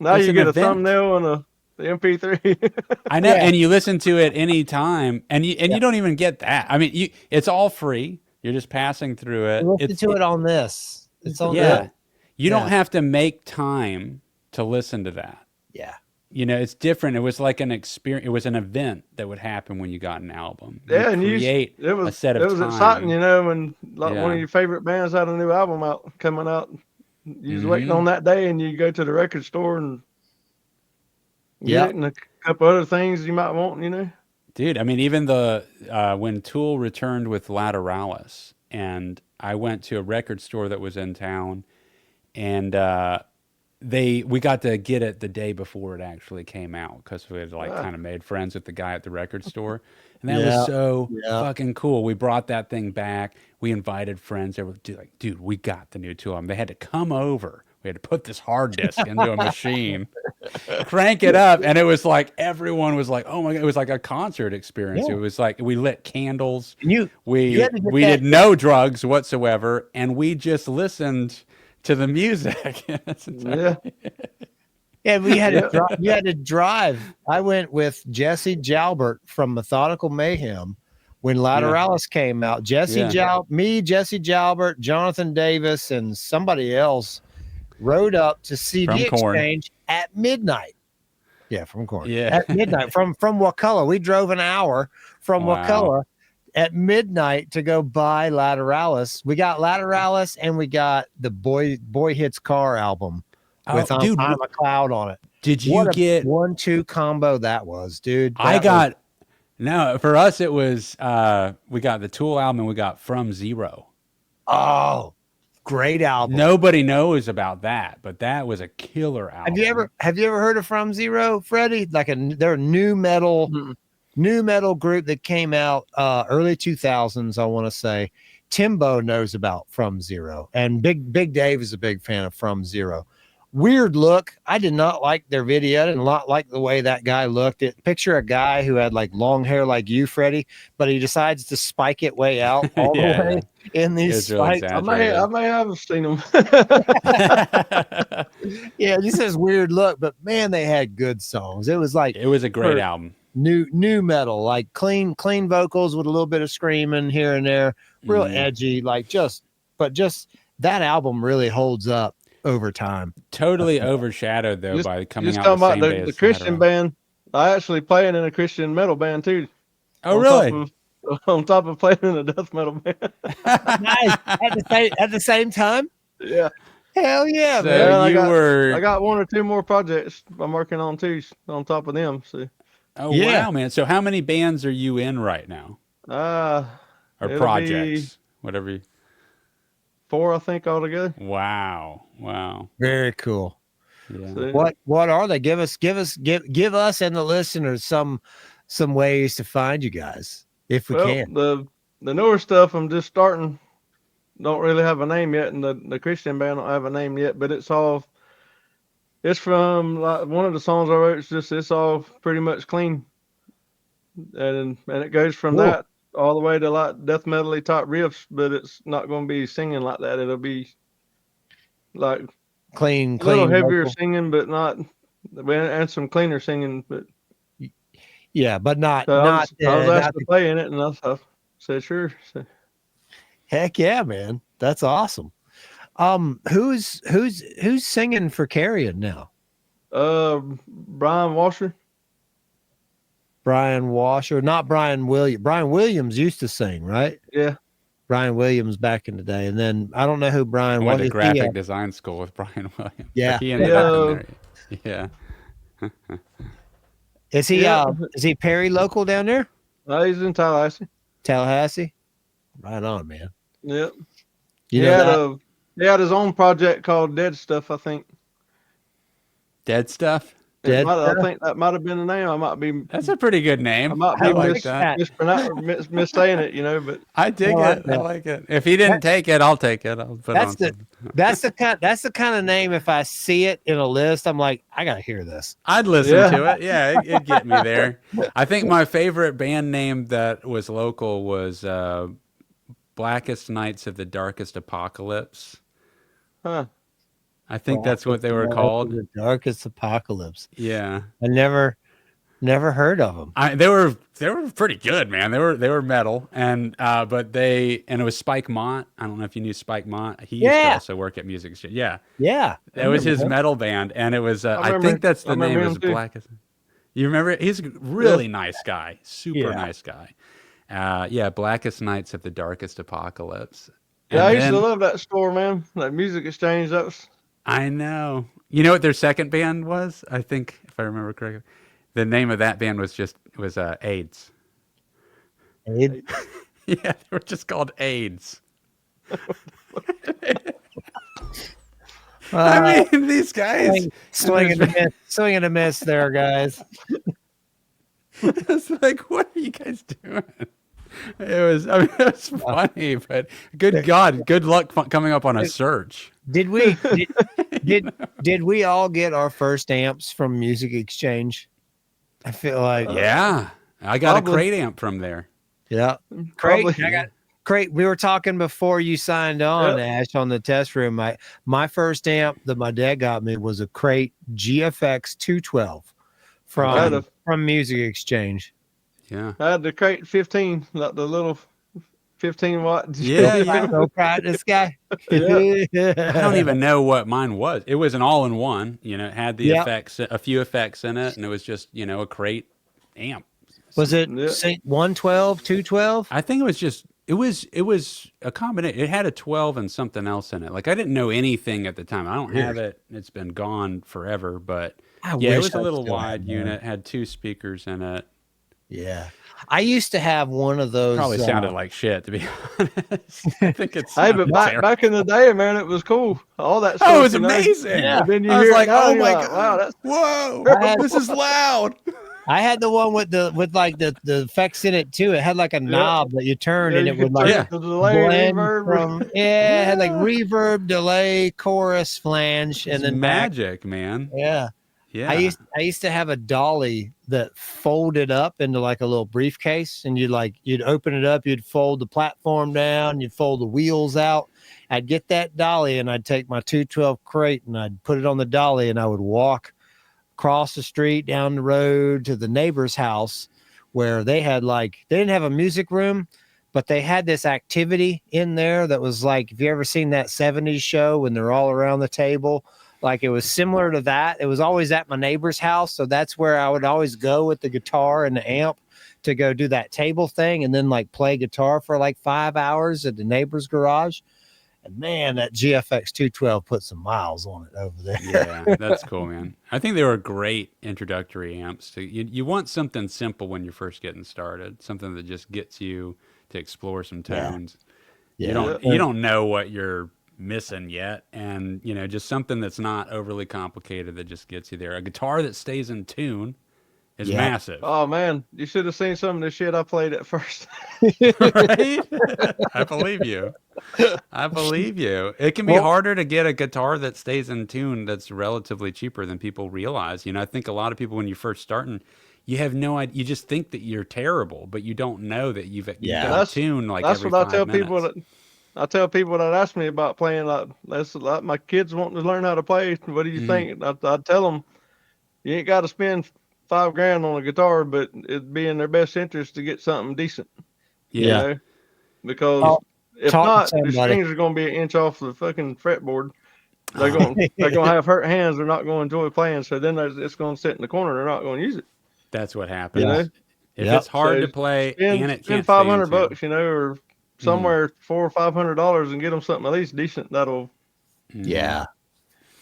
now it's you an get a event. thumbnail and the MP3. I know, Yeah. and you listen to it anytime, and you don't even get that. I mean, it's all free. You're just passing through it. Listen to it on this. It's on yeah. this. You Yeah. don't have to make time to listen to that. Yeah. It's different. It was like an experience. It was an event that would happen when you got an album. Yeah, and create it was a set of it was time. exciting, when like one Yeah. of your favorite bands had a new album coming out. You was waiting on that day, and you go to the record store and get it, and a couple other things you might want, Dude, I mean, even the when Tool returned with Lateralis, and I went to a record store that was in town, and we got to get it the day before it actually came out because we had kind of made friends with the guy at the record store, and that was so fucking cool. We brought that thing back. We invited friends. They were like, dude, we got the new Tool album. They had to come over. We had to put this hard disk into a machine, crank it up, and it was like everyone was like, "Oh my god!" It was like a concert experience. Yeah. It was like we lit candles. And we had to get we that- did no drugs whatsoever, and we just listened to the music. Yeah. Yeah, we had to drive. You had to drive. I went with Jesse Jalbert from Methodical Mayhem when Lateralis came out. Jesse Jalbert, Jonathan Davis, and somebody else rode up to CD From Korn. Exchange at midnight. Yeah, from Korn. Yeah. At midnight from Wakulla. We drove an hour from Wow. Wakulla at midnight to go buy Lateralis. We got Lateralis and we got the Boy Hits Car album with dude, I'm a Cloud on it. did you What a get 1-2 combo that was, dude. No, for us it was we got the Tool album and we got From Zero. Oh, great album. Nobody knows about that, but that was a killer album. Have you ever heard of From Zero, Freddie? They're a new metal group that came out early 2000s, I want to say. Timbo knows about From Zero, and Big Dave is a big fan of From Zero. Weird look. I did not like their video. I did not like the way that guy looked. Picture a guy who had like long hair like you, Freddie, but he decides to spike it way out all the way in these spikes. I may have seen them. Yeah, just this weird look, but man, they had good songs. It was a great album. New metal, like clean vocals with a little bit of screaming here and there, real edgy, just that album really holds up over time. Totally overshadowed though by coming just out talking the about same day the as Christian Lateralis. band. I actually playing in a Christian metal band too. Oh, really? On top of playing in a death metal band. Nice. At the same time? Yeah. Hell yeah, So man. I got 1 or 2 more projects I'm working on too on top of them. So. Oh wow, man! So how many bands are you in right now? Or projects, whatever. 4, I think, altogether. Wow. Very cool. Yeah. So, What are they? Give us and the listeners some ways to find you guys if we can. The newer stuff I'm just starting. Don't really have a name yet, and the Christian band don't have a name yet, but it's from like one of the songs I wrote. It's all pretty much clean, and it goes from that all the way to like death metal-y type riffs, but it's not going to be singing like that. It'll be like Clean, a little heavier vocal. singing, but not, and some cleaner singing. But Yeah, but not so not. I was asked not to play in it, and I said sure. So, heck yeah, man, that's awesome. Who's singing for Carrion now? Brian Washer. Brian Washer, not Brian Williams. Brian Williams used to sing, right? Yeah. Brian Williams back in the day, and then I don't know who Brian I went was. to graphic design school with Brian Williams. Yeah. He ended up in there. Yeah. Is he Perry local down there? He's in Tallahassee. Tallahassee? Right on, man. Yep. You he know had his own project called Dead Stuff, I think. Dead Stuff. I think that might have been the name. I might be. That's a pretty good I name. might I be like that. missaying it, you know. But I dig it. I like it. If he didn't take it, I'll take it. I'll put That's on the something. that's the kind of name. If I see it in a list, I'm like, I gotta hear this. I'd listen Yeah. to it. Yeah, it'd get me there. I think my favorite band name that was local was Blackest Nights of the Darkest Apocalypse. huh? I think that's what they were called. The Darkest Apocalypse. Yeah. I never heard of them. They were pretty good, man. They were metal, and it was Spike Mont. I don't know if you knew Spike Mont. He used to also work at Music Exchange. Yeah, Yeah, that was his metal band, and it was. I think that's the name. Was Blackest. You remember it? He's a really nice guy, super nice guy. Yeah, Blackest Nights of the Darkest Apocalypse. Yeah, I used to love that store, man. That Music Exchange. That was. I know. You know what their second band was? I think, if I remember correctly, the name of that band was AIDS. AIDS? Yeah, they were just called AIDS. I mean, these guys swinging a miss there, guys. It's like, what are you guys doing? It was funny, but good God, good luck coming up on a search. Did we all get our first amps from Music Exchange? I feel like yeah, I got a crate amp from there. Yeah, crate. I got crate. We were talking before you signed on, Ash, on the test room. My first amp that my dad got me was a crate GFX 212 from Music Exchange. Yeah, I had the crate 15, like the little 15 watt. Yeah. No practice guy. I don't even know what mine was. It was an all-in-one. You know, it had the effects, a few effects in it, and it was just, you know, a crate amp. Was it 112, 212? I think it was just. It was a combination. It had a 12 and something else in it. Like, I didn't know anything at the time. I don't have it. It's been gone forever. But it was a little wide unit. Had 2 speakers in it. Yeah. I used to have one of those. Probably sounded like shit, to be honest. I think it's. Hey, but back in the day, man, it was cool. All that stuff. Oh, it was amazing. Yeah. And then you I was like, oh my God. Wow, whoa, this is loud. I had the one with the effects in it too. It had like a knob that you turned and it would like the delay, reverb. It had like reverb, delay, chorus, flange, and then magic, man. Yeah. Yeah. I used to have a dolly that folded up into like a little briefcase, and you'd open it up, you'd fold the platform down, you'd fold the wheels out. I'd get that dolly and I'd take my 212 crate and I'd put it on the dolly and I would walk across the street down the road to the neighbor's house where they didn't have a music room, but they had this activity in there that was like, if you ever seen that 70s show when they're all around the table, like it was similar to that. It was always at my neighbor's house. So that's where I would always go with the guitar and the amp to go do that table thing and then like play guitar for like 5 hours at the neighbor's garage. And man, that GFX 212 put some miles on it over there. Yeah, that's cool, man. I think they were great introductory amps. You want something simple when you're first getting started, something that just gets you to explore some tones. Yeah. You don't know what you're missing yet, and you know, just something that's not overly complicated that just gets you there. A guitar that stays in tune is massive. Oh man, you should have seen some of the shit I played at first. Right? I believe you. It can be harder to get a guitar that stays in tune that's relatively cheaper than people realize. You know, I think a lot of people, when you're first starting, you have no idea. You just think that you're terrible, but you don't know that you've got a tune like that's every what 5 minutes. I tell people that ask me about playing, like my kids wanting to learn how to play. What do you think? I tell them, you ain't got to spend $5,000 on a guitar, but it'd be in their best interest to get something decent. Yeah. You know? Because if not, the strings are going to be an inch off the fucking fretboard. They're going to have hurt hands. They're not going to enjoy playing. So then it's going to sit in the corner. They're not going to use it. That's what happens. You know? If it's hard to play and it can't spend $500, you know, or somewhere $400 or $500 and get them something at least decent. That'll. Yeah.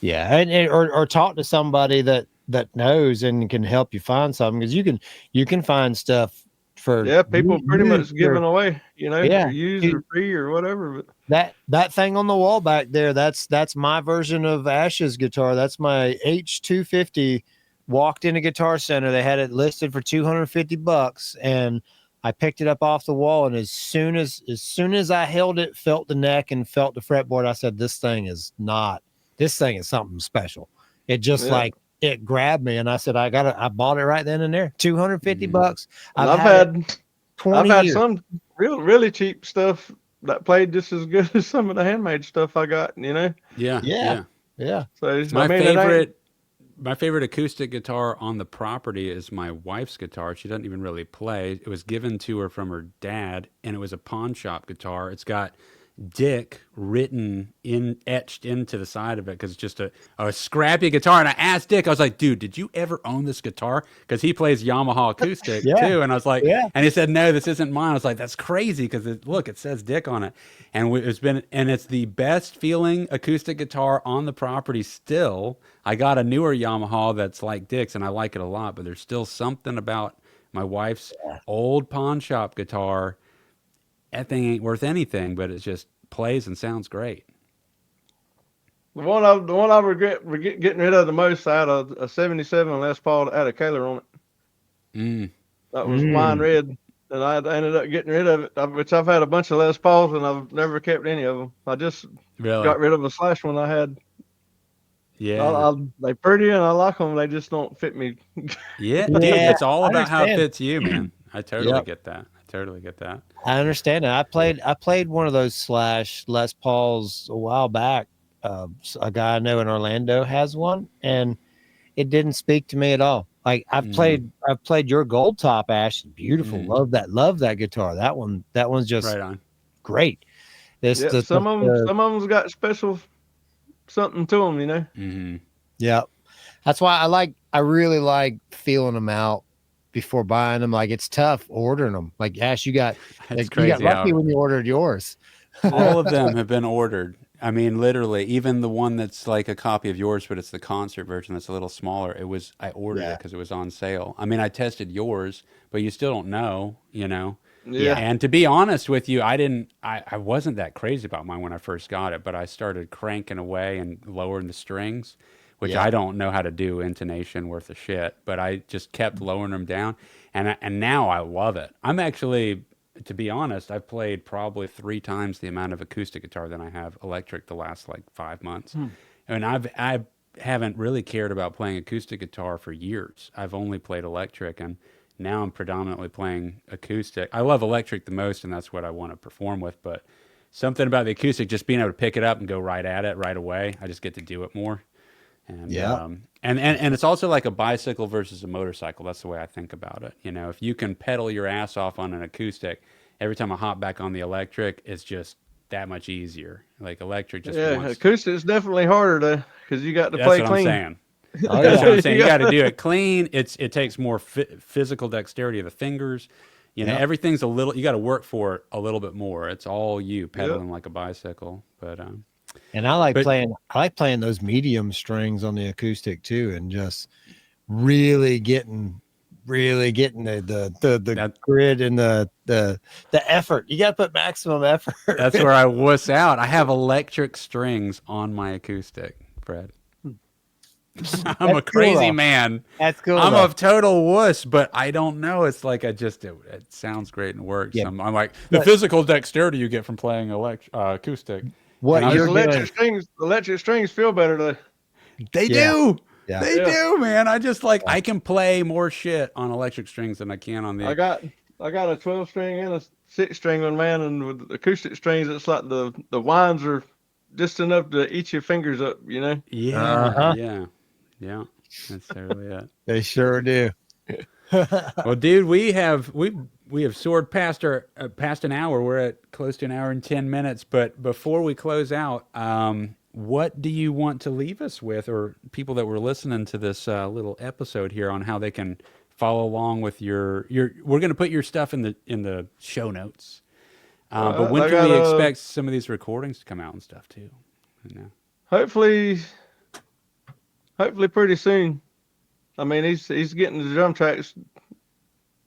And or talk to somebody that knows and can help you find something, because you can find stuff Yeah, people pretty much giving or away, you know, yeah, or used or free or whatever. But that thing on the wall back there, that's my version of Ash's guitar. That's my H250. Walked into Guitar Center, they had it listed for $250, and I picked it up off the wall. And as soon as I held it, felt the neck and felt the fretboard, I said, this thing is something special. It just yeah. it grabbed me, and I said, I bought it right then and there. $250. And I've had it 20 had years. some really cheap stuff that played just as good as some of the handmade stuff I got, you know. Yeah. So My I mean, favorite acoustic guitar on the property is my wife's guitar. She doesn't even really play. It was given to her from her dad, and it was a pawn shop guitar. It's got Dick etched into the side of it because it's just a scrappy guitar. And I asked Dick, I was like, dude, did you ever own this guitar? Because he plays Yamaha acoustic too. And I was like, and he said, no, this isn't mine. I was like, that's crazy because look, it says Dick on it. And it's the best feeling acoustic guitar on the property still. I got a newer Yamaha that's like Dick's, and I like it a lot, but there's still something about my wife's old pawn shop guitar. That thing ain't worth anything, but it just plays and sounds great. the one I regret getting rid of the most, I had a 77 Les Paul that had a Kaler on it. That was wine red, and I ended up getting rid of it, which I've had a bunch of Les Pauls, and I've never kept any of them. I just got rid of a Slash one I had. Yeah. They pretty, and I like them. They just don't fit me. Yeah, dude, it's all about how it fits you, man. I totally get that. I understand it. I played one of those Slash Les Pauls a while back. A guy I know in Orlando has one, and it didn't speak to me at all. Like I've played your Gold Top, Ash. Beautiful. Love that guitar. That one's just right on. Great. Some of them's got special something to them, you know. Yeah, that's why I really like feeling them out before buying them. Like it's tough ordering them. Like Ash, you got lucky when you ordered yours. All of them have been ordered. I mean, literally, even the one that's like a copy of yours, but it's the concert version that's a little smaller. I ordered it because it was on sale. I mean, I tested yours, but you still don't know, you know. Yeah. And to be honest with you, I wasn't that crazy about mine when I first got it, but I started cranking away and lowering the strings, which I don't know how to do intonation worth of shit, but I just kept lowering them down, and now I love it. I'm actually, to be honest, I've played probably 3 times the amount of acoustic guitar than I have electric the last like 5 months. And I haven't really cared about playing acoustic guitar for years. I've only played electric, and now I'm predominantly playing acoustic. I love electric the most, and that's what I want to perform with, but something about the acoustic, just being able to pick it up and go right at it right away, I just get to do it more. And and it's also like a bicycle versus a motorcycle. That's the way I think about it. You know, if you can pedal your ass off on an acoustic, every time I hop back on the electric, it's just that much easier. Like electric just acoustic is definitely harder because you got to play clean. That's what I'm saying. That's what I'm saying. You got to do it clean. It takes more physical dexterity of the fingers. You know, everything's a little. You got to work for it a little bit more. It's all you pedaling like a bicycle. But and I like playing those medium strings on the acoustic too, and just really getting the grid and the effort. You got to put maximum effort. That's where I wuss out. I have electric strings on my acoustic, Fred. I'm a crazy man. That's cool. I'm a total wuss, but I don't know. It's like it sounds great and works. Yeah. I'm like the physical dexterity you get from playing acoustic. Electric strings feel better though. They do. Yeah. They do, man. I just I can play more shit on electric strings than I can on the. I got a 12 string and a 6 string one, man, and with acoustic strings, it's like the winds are just enough to eat your fingers up, you know. Yeah. That's totally it. They sure do. Well, dude, we have soared past an hour. We're at close to an hour and 10 minutes. But before we close out, what do you want to leave us with, or people that were listening to this little episode here, on how they can follow along with your? We're going to put your stuff in the show notes. But when can we expect some of these recordings to come out and stuff too? You know? Hopefully pretty soon. I mean, he's getting the drum tracks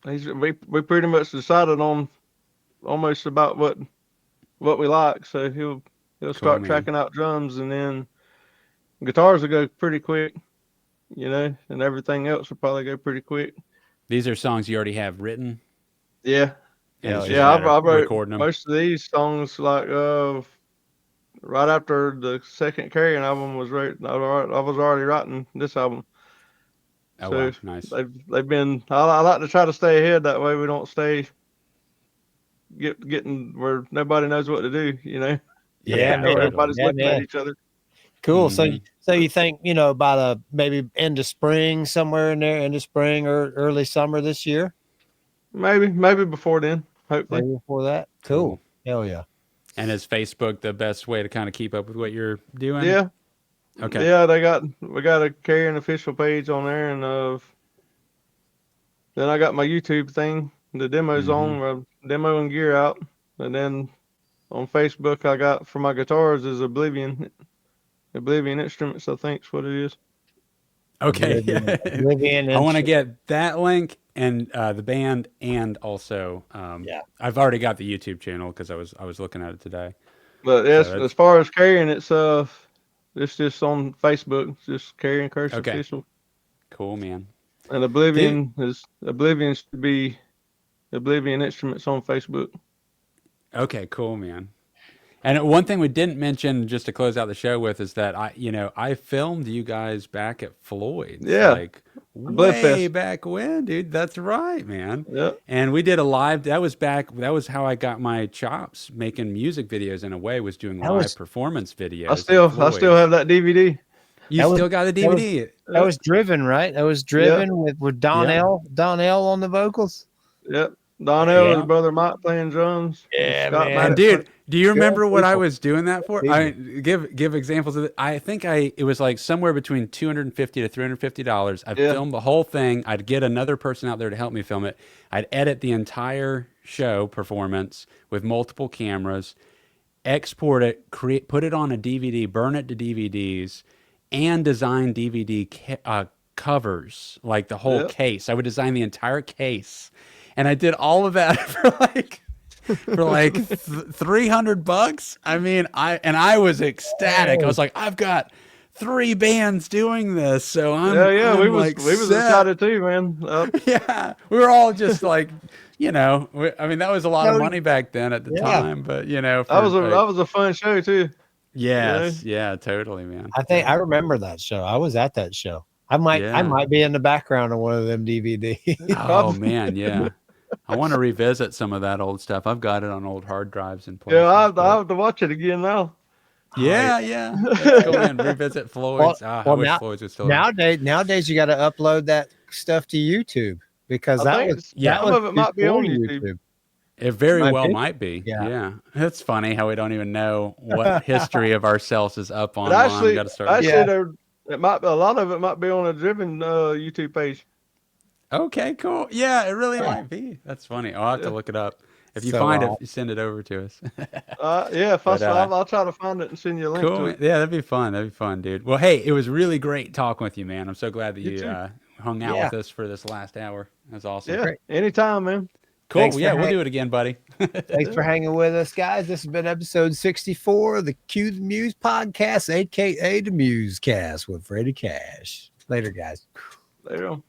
we pretty much decided on almost about what we like. So he'll start man. tracking out drums, and then guitars will go pretty quick, and everything else will probably go pretty quick. These are songs you already have written. Yeah, And it's just yeah. a I matter of wrote recording them. most of these songs like right after the second Carrion album was written. I was already writing this album. Oh, So wow. Nice. they've been. I like to try to stay ahead. That way we don't stay getting where nobody knows what to do. Yeah, man. Or man. everybody's Yeah, looking at man. each other. Cool. Mhm. So you think, by the maybe end of spring, somewhere in there, end of spring or early summer this year? Maybe before then. Hopefully. Maybe before that. Cool. Hell yeah. And is Facebook the best way to kind of keep up with what you're doing? Yeah. Okay. Yeah, we got a Carrion official page on there, and then I got my YouTube thing, the DemoZone, where I'm demoing gear out, and then on Facebook I got for my guitars is Oblivion Instruments, I think is what it is. Okay. Oblivion I want to Instruments. get that link and the band, and also Yeah. I've already got the YouTube channel because I was looking at it today. But yes, So that's as far as Carrion, it's just on Facebook, it's just Carrion Curse okay. official. Cool, man. And Oblivion should be Oblivion Instruments on Facebook. Okay, cool, man. And one thing we didn't mention, just to close out the show with, is that I filmed you guys back at Floyd's, Yeah, like way back when, dude. That's right, man. Yeah. And we did a live. That was how I got my chops making music videos. In a way, was doing live performance videos. I still have that DVD. You still got the DVD? That was Driven, right? That was Driven with Donnell on the vocals. Yep. Donnell, his brother Mike playing drums. Yeah, Scott man. And dude, do you remember what I was doing that for? People. I give examples of it. I think it was like somewhere between $250 to $350. I'd film the whole thing. I'd get another person out there to help me film it. I'd edit the entire show performance with multiple cameras, export it, put it on a DVD, burn it to DVDs, and design DVD covers, like the whole case. I would design the entire case. And I did all of that for like $300. I mean, I was ecstatic. I was like, I've got 3 bands doing this, so I'm we was excited too, man. Yeah, we were all just like, I mean, that was a lot of money back then at the time, but that was a fun show too. Yes, yeah, totally, man. I remember that show. I was at that show. I might be in the background of one of them DVDs. Oh man, yeah. I want to revisit some of that old stuff. I've got it on old hard drives and places. Yeah, I have to watch it again now. Yeah. Let's go and revisit Floyd's. I wish Floyd's was still nowadays you got to upload that stuff to YouTube because some of it might be on YouTube. It very well might be. Yeah. It's funny how we don't even know what history of ourselves is up online. Actually, a lot of it might be on a Driven YouTube page. Okay, cool. Yeah, it really might be. That's funny. I'll have to look it up. If you find it, you send it over to us. I'll try to find it and send you a link to it. Yeah, that'd be fun, dude. Well, hey, it was really great talking with you, man. I'm so glad that you hung out with us for this last hour. That's awesome. Yeah, anytime, man. Cool. We'll do it again, buddy. Thanks for hanging with us, guys. This has been episode 64 of the Cue the Muse podcast, aka the MuseCast with Freddy Cash. Later, guys. Later on.